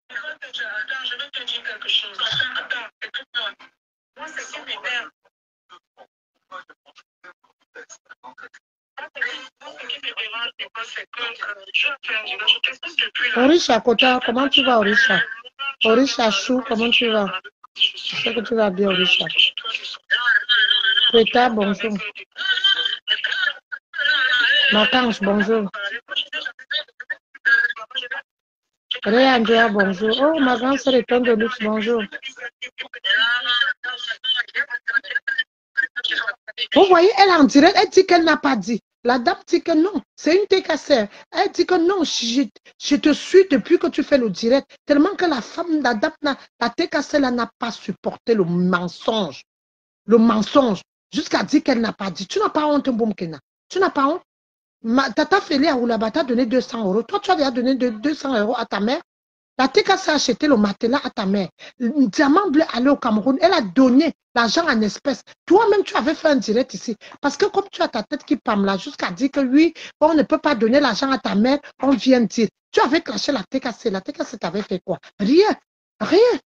Attends, je vais te dire quelque chose. Attends, écoute-moi. Moi, c'est qui m'énerve. Orisha Kota, comment tu vas, Orisha? Orisha Chou, comment tu vas? Je sais que tu vas bien, Orisha. Kweta, bonjour. Matange, bonjour. Réa Andrea, bonjour. Oh, ma grande sœur est de luxe, bonjour. Vous voyez, elle en direct, elle dit qu'elle n'a pas dit. La dame dit que non, c'est une TKC. Elle dit que non, je te suis depuis que tu fais le direct. Tellement que la femme, la dame, la TKC, là, n'a pas supporté le mensonge. Le mensonge. Jusqu'à dire qu'elle n'a pas dit. Tu n'as pas honte, Mboumkena. Tu n'as pas honte. Tata Félé à Oulaba t'a donné 200 €. Toi, tu as déjà donné 200 € à ta mère. La TKC a acheté le matelas à ta mère. Le diamant bleu allait au Cameroun. Elle a donné l'argent en espèces. Toi-même, tu avais fait un direct ici. Parce que comme tu as ta tête qui pâme là, jusqu'à dire que oui, on ne peut pas donner l'argent à ta mère, on vient dire. Tu avais caché la TKC. La TKC t'avait fait quoi? Rien. Rien.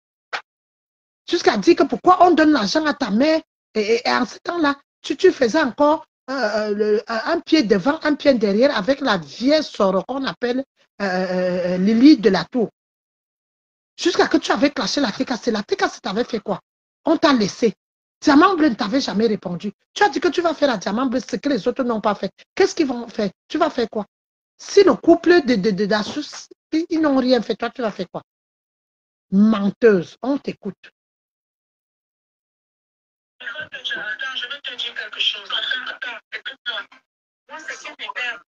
Jusqu'à dire que pourquoi on donne l'argent à ta mère. Et en ce temps-là, tu faisais encore un pied devant, un pied derrière avec la vieille sœur qu'on appelle Lily de la Tour. Jusqu'à que tu avais clashé la TKC. La TKC t'avait fait quoi? On t'a laissé. Diamant bleu ne t'avait jamais répondu. Tu as dit que tu vas faire la diamant bleu, ce que les autres n'ont pas fait. Qu'est-ce qu'ils vont faire? Tu vas faire quoi? Si le couple d'Assus, ils n'ont rien fait, toi, tu vas faire quoi? Menteuse, on t'écoute. Attends, je vais te dire quelque chose. Attends, écoute-moi. Moi, c'est qui m'énerve.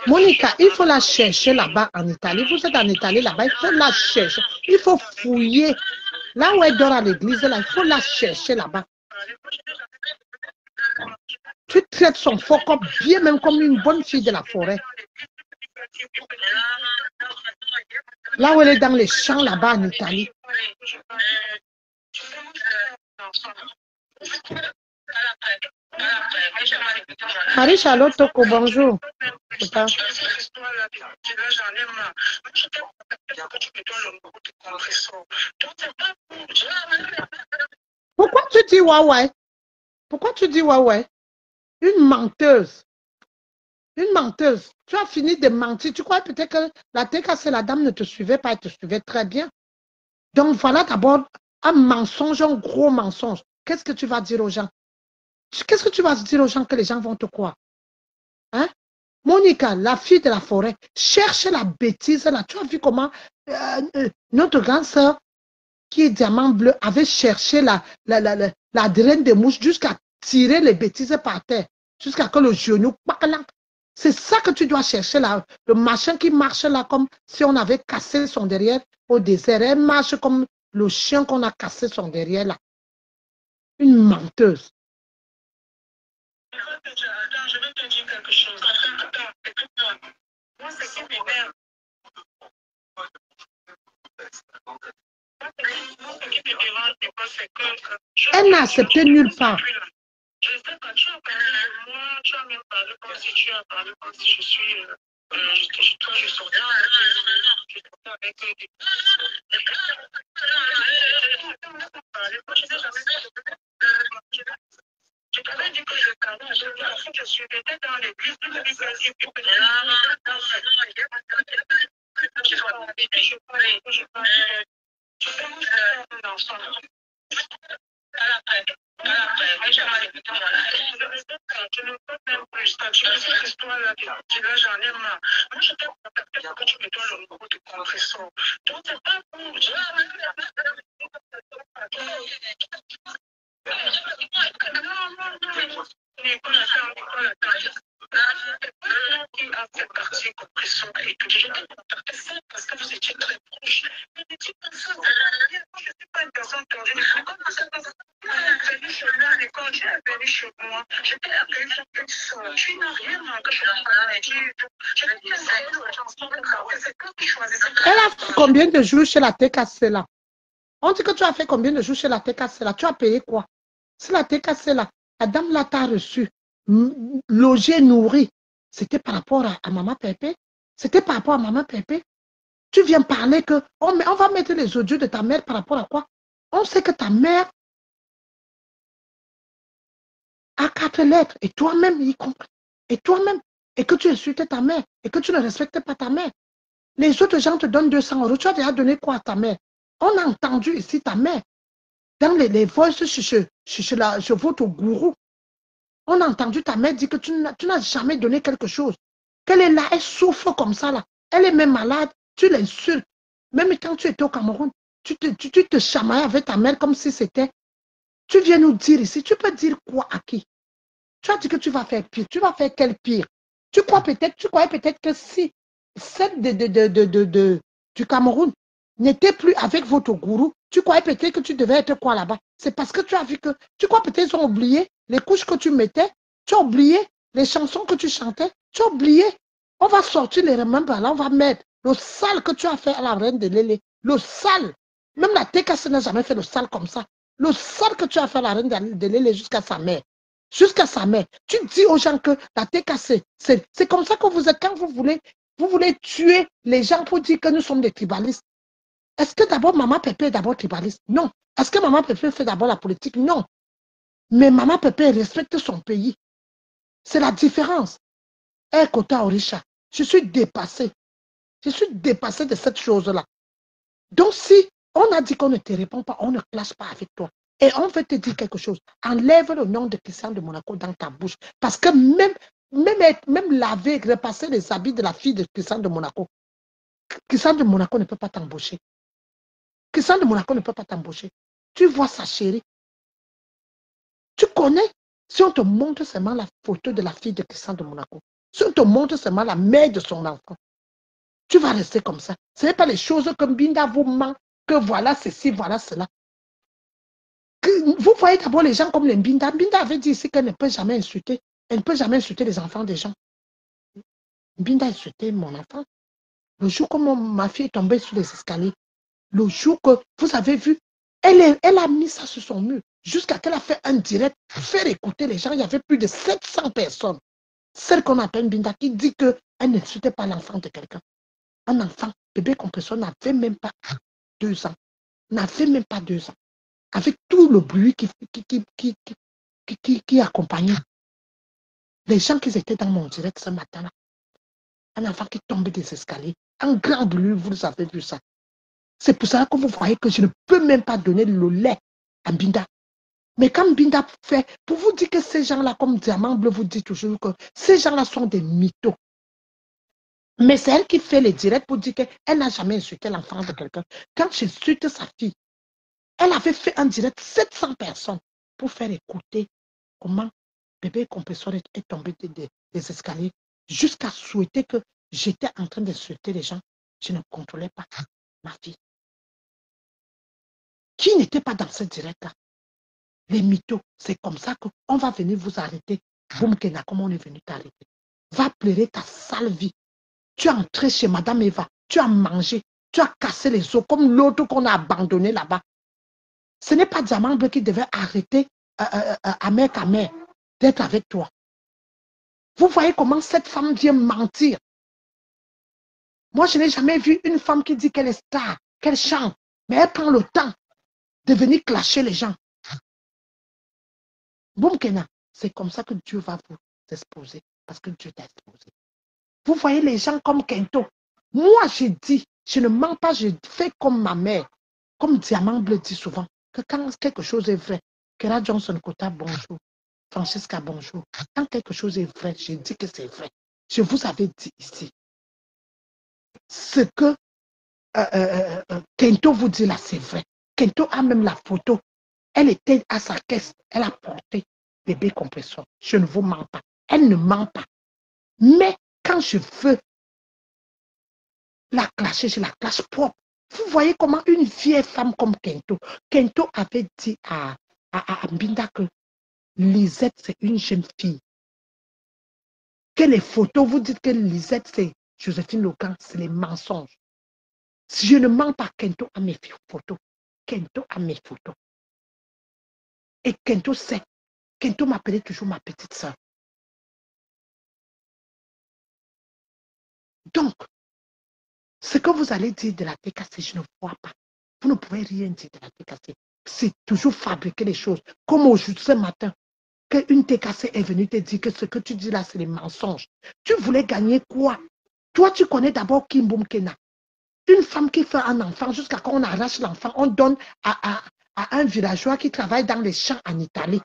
Monica, il faut la chercher là-bas en Italie. Vous êtes en Italie là-bas, il faut la chercher. Il faut fouiller. Là où elle dort à l'église, là, il faut la chercher là-bas. Tu traites son fort comme bien, même comme une bonne fille de la forêt. Là où elle est dans les champs là-bas en Italie. Marie Charlotte Toko, bonjour. Pourquoi tu dis ouais? Pourquoi tu dis ouais? Une menteuse. Une menteuse. Tu as fini de mentir. Tu crois peut-être que la TKC, la dame ne te suivait pas, elle te suivait très bien. Donc voilà d'abord un mensonge, un gros mensonge. Qu'est-ce que tu vas dire aux gens? Qu'est-ce que tu vas dire aux gens que les gens vont te croire? Hein? Monica, la fille de la forêt, cherche la bêtise là. Tu as vu comment notre grande sœur, qui est diamant bleu, avait cherché la draine de mouche jusqu'à tirer les bêtises par terre, jusqu'à que le genou, c'est ça que tu dois chercher là. Le machin qui marche là comme si on avait cassé son derrière au désert. Elle marche comme le chien qu'on a cassé son derrière là. Une menteuse. Attends, je vais te dire quelque chose. Attends, écoute-moi. Moi, c'est qui m'énerve. Elle n'a accepté nulle part. Je sais pas, tu as parlé avec moi, tu as même parlé comme si tu as parlé comme si je suis. Toi, je sortais avec des. Je t'avais dit que je connais, je suis peut-être dans l'église de l'éducation. Je ne peux même plus statuer cette histoire-là. J'en ai marre. Moi, je t'ai contacté pour que tu me donnes le numéro de confession. Donc, c'est pas pour. Qui a fait partie compression et tout. Je t'ai contacté ça parce que vous étiez très proches. Mais ne dis pas ça. Moi, je ne suis pas une personne tendue. Comment ça passe? Tu es venu chez moi et quand tu es venu chez moi, je t'ai accueilli sur une soeur. Tu n'as rien que je ne pas dire. Je t'ai dit, c'est toi qui choisis. Elle a fait combien de jours chez la TKC là? On dit que tu as fait combien de jours chez la TKC là? Tu as payé quoi? C'est la TKC là. La dame là t'a reçu, logé, nourri. C'était par rapport à Maman Pépé. C'était par rapport à Maman Pépé. Tu viens parler que on va mettre les audios de ta mère par rapport à quoi? On sait que ta mère a 4 lettres et toi-même y compris. Et toi-même. Et que tu insultes ta mère et que tu ne respectes pas ta mère. Les autres gens te donnent 200 €. Tu as déjà donné quoi à ta mère? On a entendu ici ta mère. Dans les voices chez votre gourou. On a entendu ta mère dire que tu n'as jamais donné quelque chose. Qu'elle est là, elle souffre comme ça là. Elle est même malade, tu l'insultes. Même quand tu étais au Cameroun, tu te chamaillais avec ta mère comme si c'était... Tu viens nous dire ici, tu peux dire quoi à qui? Tu as dit que tu vas faire pire. Tu vas faire quel pire? Tu croyais peut-être que si celle du Cameroun n'était plus avec votre gourou, tu croyais peut-être que tu devais être quoi là-bas? C'est parce que tu as vu que... Tu crois peut-être qu'ils ont oublié les couches que tu mettais, tu as oublié les chansons que tu chantais, tu as oublié. On va sortir les remembres là, on va mettre le sale que tu as fait à la reine de Lélé. Le sale. Même la TKC n'a jamais fait le sale comme ça. Le sale que tu as fait à la reine de Lélé jusqu'à sa mère. Jusqu'à sa mère. Tu dis aux gens que la TKC, c'est comme ça que vous êtes quand vous voulez tuer les gens pour dire que nous sommes des tribalistes. Est-ce que d'abord Maman Pépé est d'abord tribaliste? Non. Est-ce que Maman Pépé fait d'abord la politique? Non. Mais Maman Pépé respecte son pays. C'est la différence. Eh, Kota Orisha, je suis dépassée. Je suis dépassée de cette chose-là. Donc si on a dit qu'on ne te répond pas, on ne clash pas avec toi. Et on veut te dire quelque chose. Enlève le nom de Christian de Monaco dans ta bouche. Parce que même laver, repasser les habits de la fille de Christian de Monaco, Christian de Monaco ne peut pas t'embaucher. Christian de Monaco ne peut pas t'embaucher. Tu vois sa chérie. Tu connais, si on te montre seulement la photo de la fille de Christian de Monaco, si on te montre seulement la mère de son enfant, tu vas rester comme ça. Ce n'est pas les choses que Binda vous ment, que voilà ceci, voilà cela. Vous voyez d'abord les gens comme les Binda. Binda avait dit ici qu'elle ne peut jamais insulter. Elle ne peut jamais insulter les enfants des gens. Binda a insulté mon enfant. Le jour que ma fille est tombée sur les escaliers, le jour que vous avez vu, elle a mis ça sur son mur. Jusqu'à qu'elle a fait un direct, faire écouter les gens. Il y avait plus de 700 personnes. Celle qu'on appelle Binda qui dit qu'elle n'insultait pas l'enfant de quelqu'un. Un enfant, bébé compression, n'avait même pas 2 ans. N'avait même pas 2 ans. Avec tout le bruit qui accompagnait. Les gens qui étaient dans mon direct ce matin-là. Un enfant qui tombait des escaliers. Un grand bruit, vous avez vu ça. C'est pour ça que vous voyez que je ne peux même pas donner le lait à Binda. Mais quand Binda fait, pour vous dire que ces gens-là, comme Diamant Bleu vous dit toujours que ces gens-là sont des mythos. Mais c'est elle qui fait les directs pour dire qu'elle n'a jamais insulté l'enfant de quelqu'un. Quand j'insulte sa fille, elle avait fait un direct 700 personnes pour faire écouter comment bébé compresseur est tombé des escaliers jusqu'à souhaiter que j'étais en train d'insulter les gens. Je ne contrôlais pas ma fille. Qui n'était pas dans ce direct-là? Les mythos, c'est comme ça qu'on va venir vous arrêter. Boum Kena, comment on est venu t'arrêter? Va pleurer ta sale vie. Tu es entré chez Madame Eva, tu as mangé, tu as cassé les os comme l'autre qu'on a abandonné là-bas. Ce n'est pas Diamant Bleu qui devait arrêter Amer Kamer d'être avec toi. Vous voyez comment cette femme vient mentir. Moi, je n'ai jamais vu une femme qui dit qu'elle est star, qu'elle chante, mais elle prend le temps de venir clasher les gens. Boum Kena, c'est comme ça que Dieu va vous exposer, parce que Dieu t'a exposé. Vous voyez les gens comme Kento. Moi, j'ai dit, je ne mens pas, je fais comme ma mère. Comme Diamant Bleu dit souvent, que quand quelque chose est vrai, Kera Johnson Kota, bonjour. Francesca, bonjour. Quand quelque chose est vrai, je dis que c'est vrai. Je vous avais dit ici. Ce que Kento vous dit là, c'est vrai. Kento a même la photo. Elle était à sa caisse. Elle a porté bébé compresseur. Je ne vous mens pas. Elle ne ment pas. Mais quand je veux la clasher, je la classe propre. Vous voyez comment une vieille femme comme Kento avait dit à Mbinda que Lisette, c'est une jeune fille. Que les photos, vous dites que Lisette, c'est Joséphine Logan, c'est les mensonges. Si je ne mens pas, Kento a mes photos. Kento a mes photos. Et Kento sait. Kento m'appelait toujours ma petite soeur. Donc, ce que vous allez dire de la TKC, je ne vois pas. Vous ne pouvez rien dire de la TKC. C'est toujours fabriquer les choses. Comme aujourd'hui, ce matin, qu'une TKC est venue te dire que ce que tu dis là, c'est des mensonges. Tu voulais gagner quoi? Toi, tu connais d'abord Kim Boum Kena. Une femme qui fait un enfant, jusqu'à quand on arrache l'enfant, on donne à un villageois qui travaille dans les champs en Italie.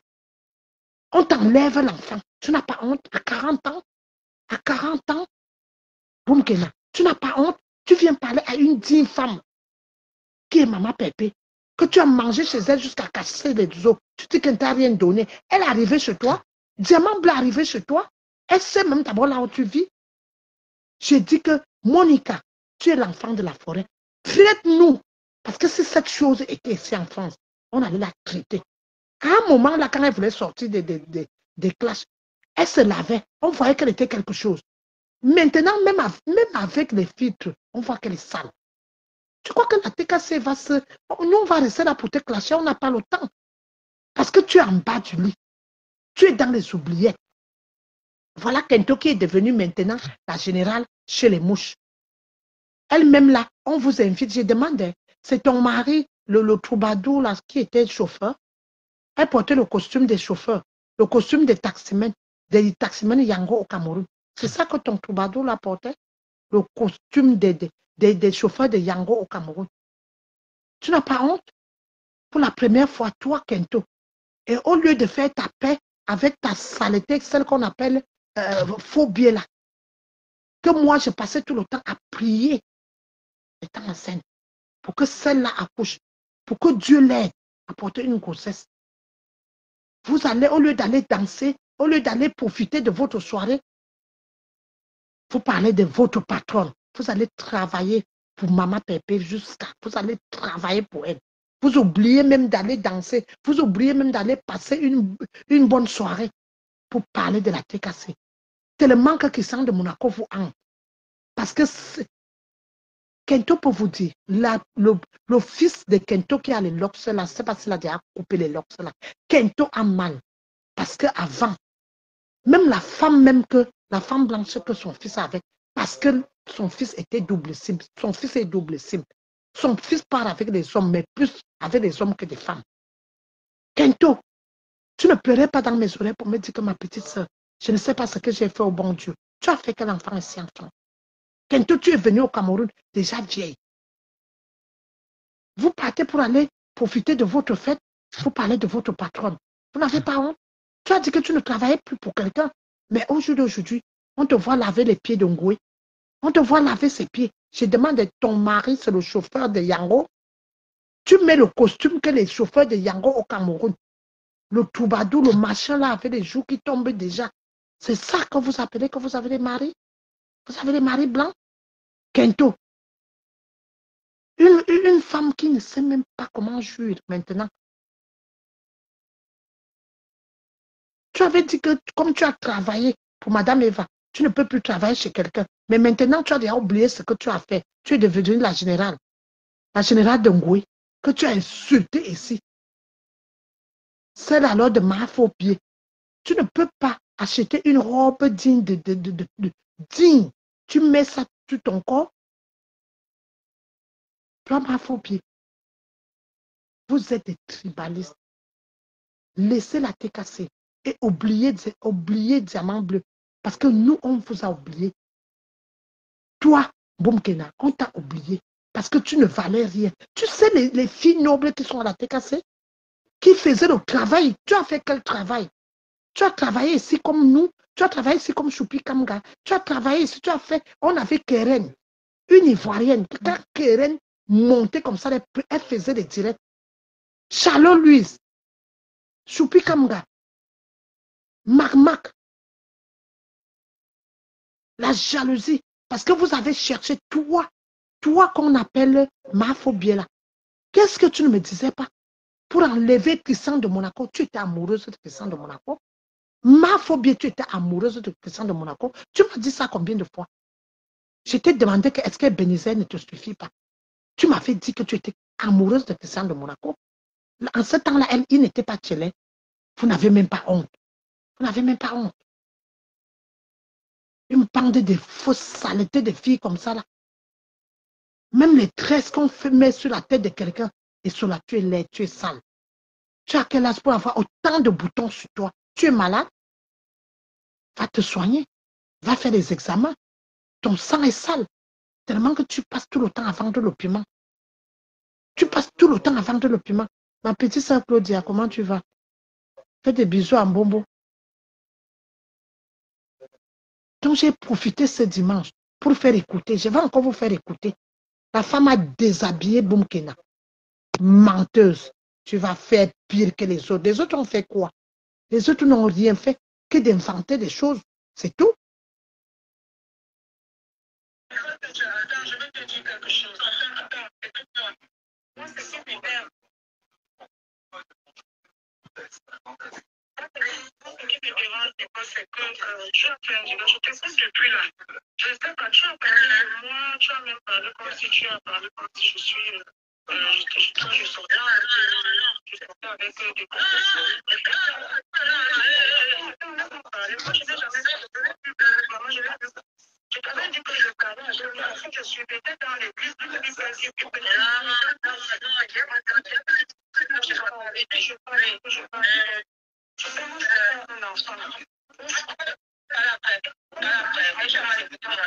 On t'enlève l'enfant. Tu n'as pas honte à 40 ans? À 40 ans? Boum Kena, tu n'as pas honte? Tu viens parler à une digne femme qui est maman Pépé, que tu as mangé chez elle jusqu'à casser les os. Tu dis qu'elle ne t'a rien donné. Elle est arrivée chez toi. Diamant Blanc est arrivé chez toi. Elle sait même d'abord là où tu vis. J'ai dit que Monica, tu es l'enfant de la forêt. Traite-nous. Parce que si cette chose était ici en France, on allait la traiter. À un moment là, quand elle voulait sortir des classes, elle se lavait. On voyait qu'elle était quelque chose. Maintenant, même avec les filtres, on voit qu'elle est sale. Tu crois que la TKC va se... Nous, on va rester là pour te clasher, on n'a pas le temps. Parce que tu es en bas du lit. Tu es dans les oubliettes. Voilà Kento qui est devenue maintenant la générale chez les mouches. Elle-même là, on vous invite, j'ai demandé, c'est ton mari, le troubadour là, qui était chauffeur. Elle portait le costume des chauffeurs, le costume des taximens Yango au Cameroun. C'est ça que ton troubadour là portait, le costume des chauffeurs de Yango au Cameroun. Tu n'as pas honte? Pour la première fois, toi, Kento. Et au lieu de faire ta paix avec ta saleté, celle qu'on appelle faux biais là, que moi, je passais tout le temps à prier, étant enceinte, pour que celle-là accouche, pour que Dieu l'aide à porter une grossesse. Vous allez, au lieu d'aller danser, au lieu d'aller profiter de votre soirée, vous parlez de votre patronne. Vous allez travailler pour Maman Pépé jusqu'à... Vous allez travailler pour elle. Vous oubliez même d'aller danser. Vous oubliez même d'aller passer une bonne soirée pour parler de la TKC. Tellement que Christian de Monaco vous hante. Parce que Kento peut vous dire, le fils de Kento qui a les locks là, je ne sais pas s'il a déjà coupé les locks là. Kento a mal. Parce qu'avant, même la femme blanche que son fils avait, parce que son fils était double sim. Son fils est double sim. Son fils part avec des hommes, mais plus avec des hommes que des femmes. Kento, tu ne pleurais pas dans mes oreilles pour me dire que ma petite soeur, je ne sais pas ce que j'ai fait au bon Dieu. Tu as fait quel enfant ici en France? Kento, tu es venu au Cameroun déjà vieille. Vous partez pour aller profiter de votre fête, vous parlez de votre patronne. Vous n'avez pas honte? Tu as dit que tu ne travaillais plus pour quelqu'un, mais au jour d'aujourd'hui, on te voit laver les pieds d'Ongoué. On te voit laver ses pieds. Je demande, ton mari, c'est le chauffeur de Yango. Tu mets le costume que les chauffeurs de Yango au Cameroun. Le troubadou, le machin là, avec les joues qui tombent déjà. C'est ça que vous appelez que vous avez des maris? Vous avez des maris blancs? Kento. Une femme qui ne sait même pas comment jouir maintenant. Tu avais dit que comme tu as travaillé pour Madame Eva, tu ne peux plus travailler chez quelqu'un. Mais maintenant, tu as déjà oublié ce que tu as fait. Tu es devenue la générale de Ngoué, que tu as insulté ici. Celle alors de ma faux pied. Tu ne peux pas acheter une robe digne digne. Tu mets ça sur ton corps. Toi, ma faux pied. Vous êtes des tribalistes. Laissez la TKC et oubliez Diamant Bleu. Parce que nous, on vous a oublié. Toi, Boum Kena, on t'a oublié. Parce que tu ne valais rien. Tu sais, les filles nobles qui sont à la TKC, qui faisaient le travail. Tu as fait quel travail? Tu as travaillé ici comme nous. Tu as travaillé ici comme Choupi Kamga. Tu as travaillé ici. Tu as fait. On avait Keren, une Ivoirienne. Quand Keren montait comme ça, elle faisait des directs. Charlotte Louise, Choupi Kamga, Marmac, la jalousie. Parce que vous avez cherché toi qu'on appelle ma phobie là. Qu'est-ce que tu ne me disais pas? Pour enlever Christian de Monaco, tu étais amoureuse de Christian de Monaco. Ma phobie, tu étais amoureuse de Christian de Monaco. Tu m'as dit ça combien de fois? Je t'ai demandé que est-ce que Bénézère ne te suffit pas? Tu m'avais dit que tu étais amoureuse de Christian de Monaco. En ce temps-là, il n'était pas tchélé. Vous n'avez même pas honte. Vous n'avez même pas honte. Une bande de fausses saletés de filles comme ça là. Même les tresses qu'on met sur la tête de quelqu'un, et sur la tu es laid, tu es sale. Tu as quel âge pour avoir autant de boutons sur toi? Tu es malade? Va te soigner. Va faire des examens. Ton sang est sale. Tellement que tu passes tout le temps à vendre le piment. Tu passes tout le temps à vendre le piment. Ma petite soeur Claudia, comment tu vas? Fais des bisous en bonbon. Donc j'ai profité ce dimanche pour faire écouter. Je vais encore vous faire écouter. La femme a déshabillé Boumkena. Menteuse. Tu vas faire pire que les autres. Les autres ont fait quoi? Les autres n'ont rien fait que d'inventer des choses. C'est tout. Attends, je vais te dire quelque chose. Attends, écoute-moi. Moi, c'est qui m'énerve. Ce qui me dérange, c'est que tu as fait un dimanche. Je t'écoute depuis là. Je sais pas, tu as parlé de moi, tu as même parlé comme si tu as parlé comme si je suis. Je sortais avec des confessions. Moi, je n'ai jamais fait. Je t'avais dit que je parlais avec moi. Si je suis peut-être dans l'église,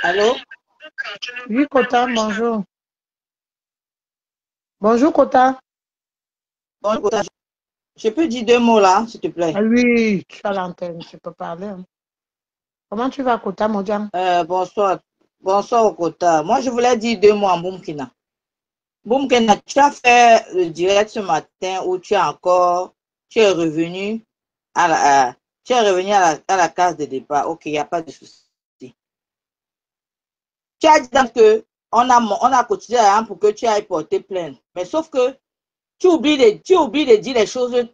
Allô? Oui, Kota, bonjour. Bonjour, Kota. Bonjour, Kota. Je peux dire 2 mots là, s'il te plaît? Ah oui, tu as l'antenne, tu peux parler. Hein. Comment tu vas, Kota, Modiam? Bonsoir. Bonsoir, Kota. Moi, je voulais dire 2 mots en Boumkena. Boumkena, tu as fait le direct ce matin où tu es revenu à la case de départ. Ok, il n'y a pas de souci. Tu as dit que on a cotisé rien pour que tu ailles porter plainte. Mais sauf que tu oublies de dire les choses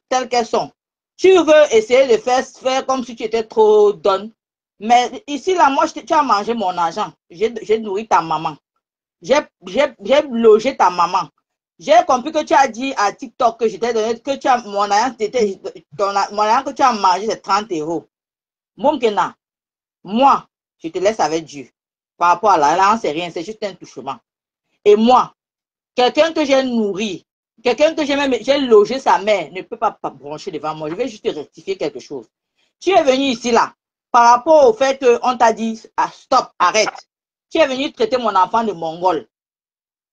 telles qu'elles sont. Tu veux essayer de faire comme si tu étais trop donne. Mais ici, là, moi, tu as mangé mon argent. J'ai nourri ta maman. J'ai logé ta maman. J'ai compris que tu as dit à TikTok que je t'ai donné, que tu as, mon argent que tu as mangé, c'est 30 €. Moumkena, moi, je te laisse avec Dieu. Par rapport à l'argent, c'est rien, c'est juste un touchement. Et moi, quelqu'un que j'ai nourri, quelqu'un que j'ai logé sa mère, ne peut pas brancher devant moi. Je vais juste rectifier quelque chose. Tu es venu ici, là, par rapport au fait qu'on t'a dit, ah, stop, arrête. Tu es venu traiter mon enfant de mongol.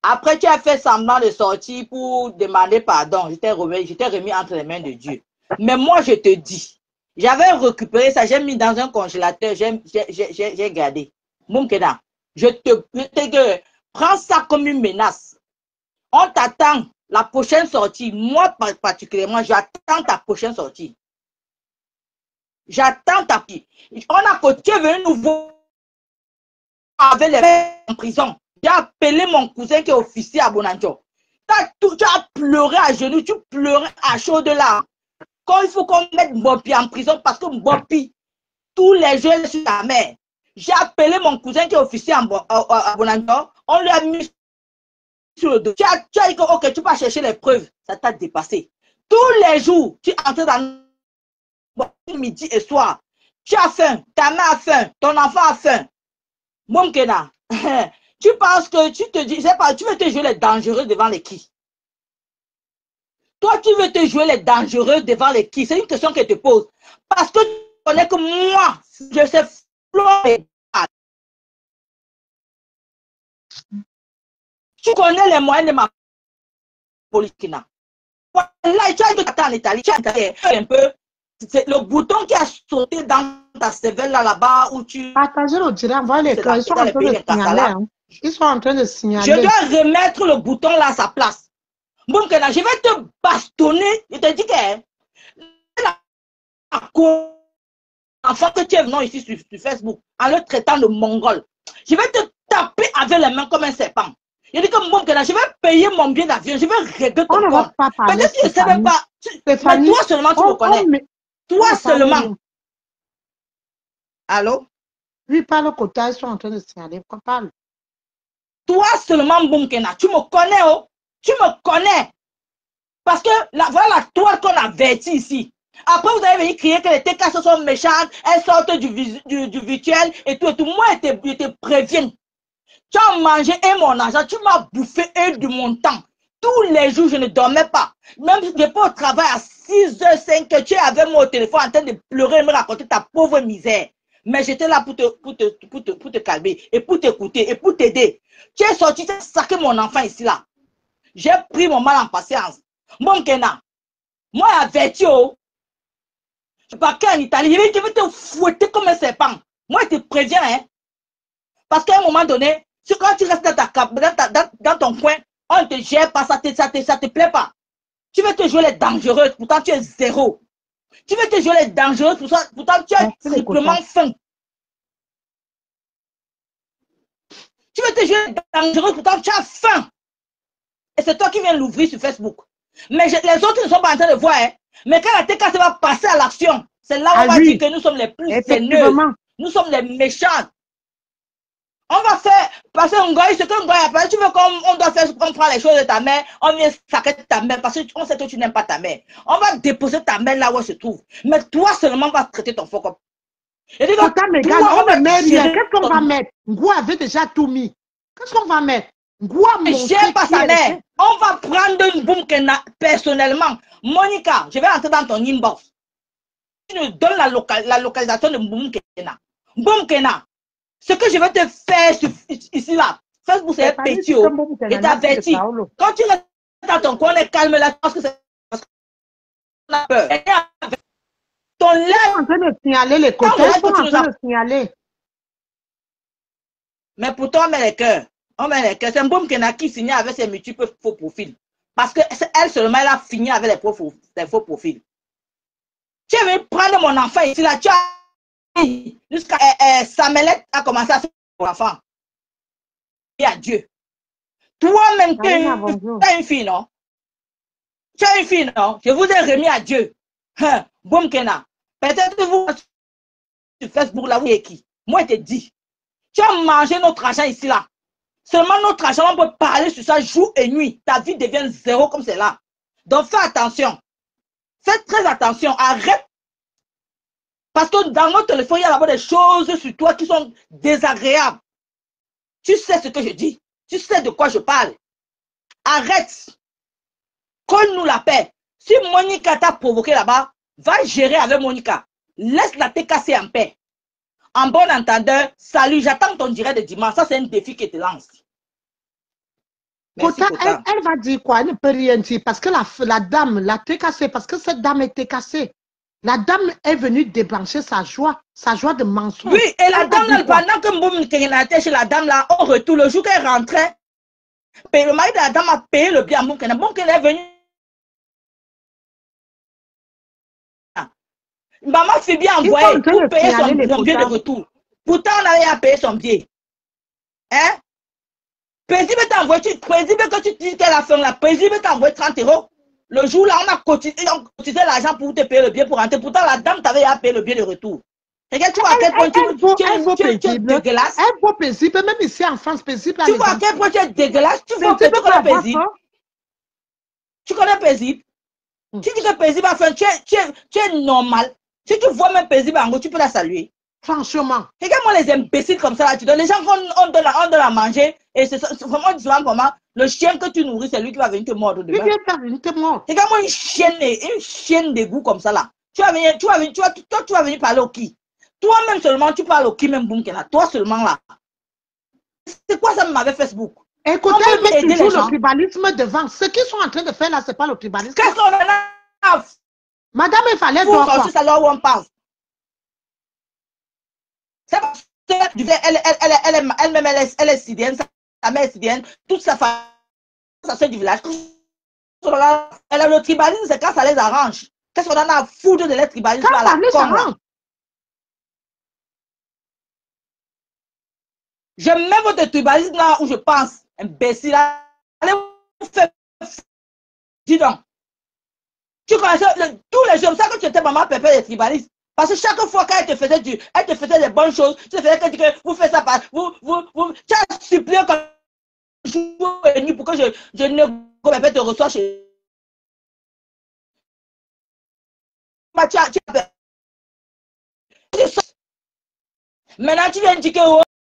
Après, tu as fait semblant de sortir pour demander pardon. Je t'ai remis entre les mains de Dieu. Mais moi, je te dis, j'avais récupéré ça, j'ai mis dans un congélateur, j'ai gardé. Moumkena, je te prends ça comme une menace. On t'attend la prochaine sortie. Moi, particulièrement, j'attends ta prochaine sortie. J'attends ta fille. On a côté venu nous voir avec les pères en prison. J'ai appelé mon cousin qui est officier à Bonanjo. Tu as pleuré à genoux, tu pleurais à chaudes larmes. Quand il faut qu'on mette Mbopi en prison parce que Mbopi, tous les jeunes sur la mer. J'ai appelé mon cousin qui est officier à Bonanjo. On lui a mis sur le dos. Tu as dit que ok, tu vas chercher les preuves. Ça t'a dépassé. Tous les jours, tu entres dans midi et soir. Tu as faim, ta mère a faim, ton enfant a faim. Moumkena, tu penses que tu te dis, c'est pas, tu veux te jouer les dangereux devant les qui? Toi, tu veux te jouer les dangereux devant les qui? C'est une question que je te pose. Parce que tu connais que moi, je sais fleurer. Tu connais les moyens de ma politique. Là, tu as dit que tu es en Italie, tu as un peu. C'est le bouton qui a sauté dans ta cervelle là-bas où tu... Partagez le direct, envoyez les cas. Ils sont en train de signaler. Hein. Ils sont en train de signaler. Je dois remettre le bouton là à sa place. Bon, je vais te bastonner. Je te dis que enfant que tu es venant ici sur Facebook en le traitant de mongol. Je vais te taper avec les mains comme un serpent. Je dis que bon, je vais payer mon billet d'avion. Je vais régler ton compte. Peut-être que tu ne savais pas. Mais toi seulement, tu me connais. Toi seulement. Allô? Oui, parle au côté, ils sont en train de se signaler. Pourquoi parle? Toi seulement, Boumkena, tu me connais, oh? Tu me connais. Parce que voilà la toile qu'on a vêtue ici. Après, vous avez venu crier que les TKC sont méchantes, elles sortent du virtuel et tout et tout. Moi, je te préviens. Tu as mangé et mon argent, tu m'as bouffé et de mon temps. Tous les jours, je ne dormais pas. Même si je n'étais pas au travail à 6h, 5h, tu es avec moi au téléphone en train de pleurer et me raconter ta pauvre misère. Mais j'étais là pour te calmer et pour t'écouter et pour t'aider. Tu es sorti, tu as saqué mon enfant ici là. J'ai pris mon mal en patience. Mon Kena, moi, averti, oh. Je pars en Italie, je vais te fouetter comme un serpent. Moi, je te préviens, hein. Parce qu'à un moment donné, quand tu restes dans ton coin, on ne te gère pas, ça te plaît pas. Tu veux te jouer les dangereuses, pourtant tu es zéro. Tu veux te jouer les dangereuses, pourtant tu as triplement faim. Tu veux te jouer les dangereuses, pourtant tu as faim. Et c'est toi qui viens l'ouvrir sur Facebook. Mais les autres ne sont pas en train de voir. Hein. Mais quand la TKC va passer à l'action, c'est là où on va dire que nous sommes les plus haineux. Nous sommes les méchants. On va faire passer un goy, ce qu'un goy appelle. Tu veux qu'on doit faire, qu'on prend les choses de ta mère, on vient sacrer ta mère parce qu'on sait que tu n'aimes pas ta mère. On va déposer ta mère là où elle se trouve. Mais toi seulement va traiter ton faux comme. Et dis, on ne met rien. Qu'est-ce qu'on va mettre? Ngou avait déjà tout mis. Qu'est-ce qu'on va mettre? Ngou a montré. J'ai pas sa mère. On va prendre une Boumkena personnellement. Monica, je vais entrer dans ton inbox. Tu nous donnes la localisation de Boumkena. Boumkena, ce que je vais te faire ici là, Facebook c'est petit, et t'avertis. Quand tu restes dans ton coin, on est calme là, parce que c'est qu'on a peur. Ton lait. Ils sont en train de signaler les côtés, ils sont en train de signaler. Mais pourtant, on met les cœurs. On met les cœurs. C'est un Boumkena qui signe avec ses multiples faux profils. Parce que elle seulement, elle a fini avec les faux profils. Tu es venu prendre mon enfant ici là, tu as jusqu'à Samelette a commencé à faire mon enfant. Et à Dieu. Toi-même, tu as une fille, non? Tu as une fille, non? Je vous ai remis à Dieu. Hein, Boumkena. Peut-être que vous, sur Facebook, là, vous êtes qui? Moi, je te dis. Tu as mangé notre argent ici, là. Seulement notre argent, on peut parler sur ça jour et nuit. Ta vie devient zéro comme c'est là. Donc, fais attention. Fais très attention. Arrête. Parce que dans notre téléphone, il y a d'abord des choses sur toi qui sont désagréables. Tu sais ce que je dis. Tu sais de quoi je parle. Arrête. Colle-nous la paix. Si Monica t'a provoqué là-bas, va gérer avec Monica. Laisse la TKC en paix. En bon entendeur, salut, j'attends ton direct de dimanche. Ça, c'est un défi que te lance. Pourtant, elle va dire quoi? Elle ne peut rien dire. Parce que la dame, la TKC, parce que cette dame est TKC. La dame est venue débrancher sa joie de mensonge. Oui, et la dame, là, pendant que Mboum était chez la dame, là, au retour, le jour qu'elle rentrait, le mari de la dame a payé le bien à Mboum. Mboum est venu. Maman fait bien envoyer pour payer son billet de retour. Pourtant, on avait à payer son billet. Hein? Paisible t'envoie, paisible que tu dis qu'elle a fait la paisible t'envoie 30 €. Le jour là, on a cotisé l'argent pour te payer le billet pour rentrer. Pourtant, la dame t'avait à payer le billet de retour. Regarde, tu vois à quel point tu es dégueulasse. Elle vaut paisible, même ici en France, paisible. Tu vois à quel point tu es dégueulasse. Tu connais paisible. Tu connais paisible. Tu dis que paisible, enfin, tu es normal. Si tu vois même paisible en gros, tu peux la saluer. Franchement. Regarde-moi les imbéciles comme ça là, tu donnes les gens qu'on donne à manger et c'est vraiment différent pour moi. Le chien que tu nourris, c'est lui qui va venir te mordre demain. Regarde-moi une chienne de goût comme ça là. Tu vas venir parler au qui? Toi-même seulement, tu parles au qui même Boumkena. Toi seulement là. C'est quoi ça m'avait Facebook? Écoutez, elle met toujours le tribalisme devant. Ce qu'ils sont en train de faire là, c'est pas le tribalisme. Qu'est-ce qu'on en a? Madame, il fallait voir quoi? C'est là où on pense. C'est parce qu'elle-même, elle est syrienne, sa mère est syrienne, toute sa famille, sa soeur du village. Le tribalisme, c'est quand ça les arrange. Qu'est-ce qu'on en a à foutre de les tribalisme Quand à la ça les con, là? arrange. J'aime même votre tribalisme là où je pense. Imbécile. Allez vous faire. Dis donc. Tu connaissais tous les jours, ça que tu étais maman pépé des tribalistes. Parce que chaque fois qu'elle te faisait des bonnes choses, tu te faisais que vous faites ça par. Tu as supplié comme jour et nuit pour que je ne pépé te reçois chez. Maintenant tu viens dire que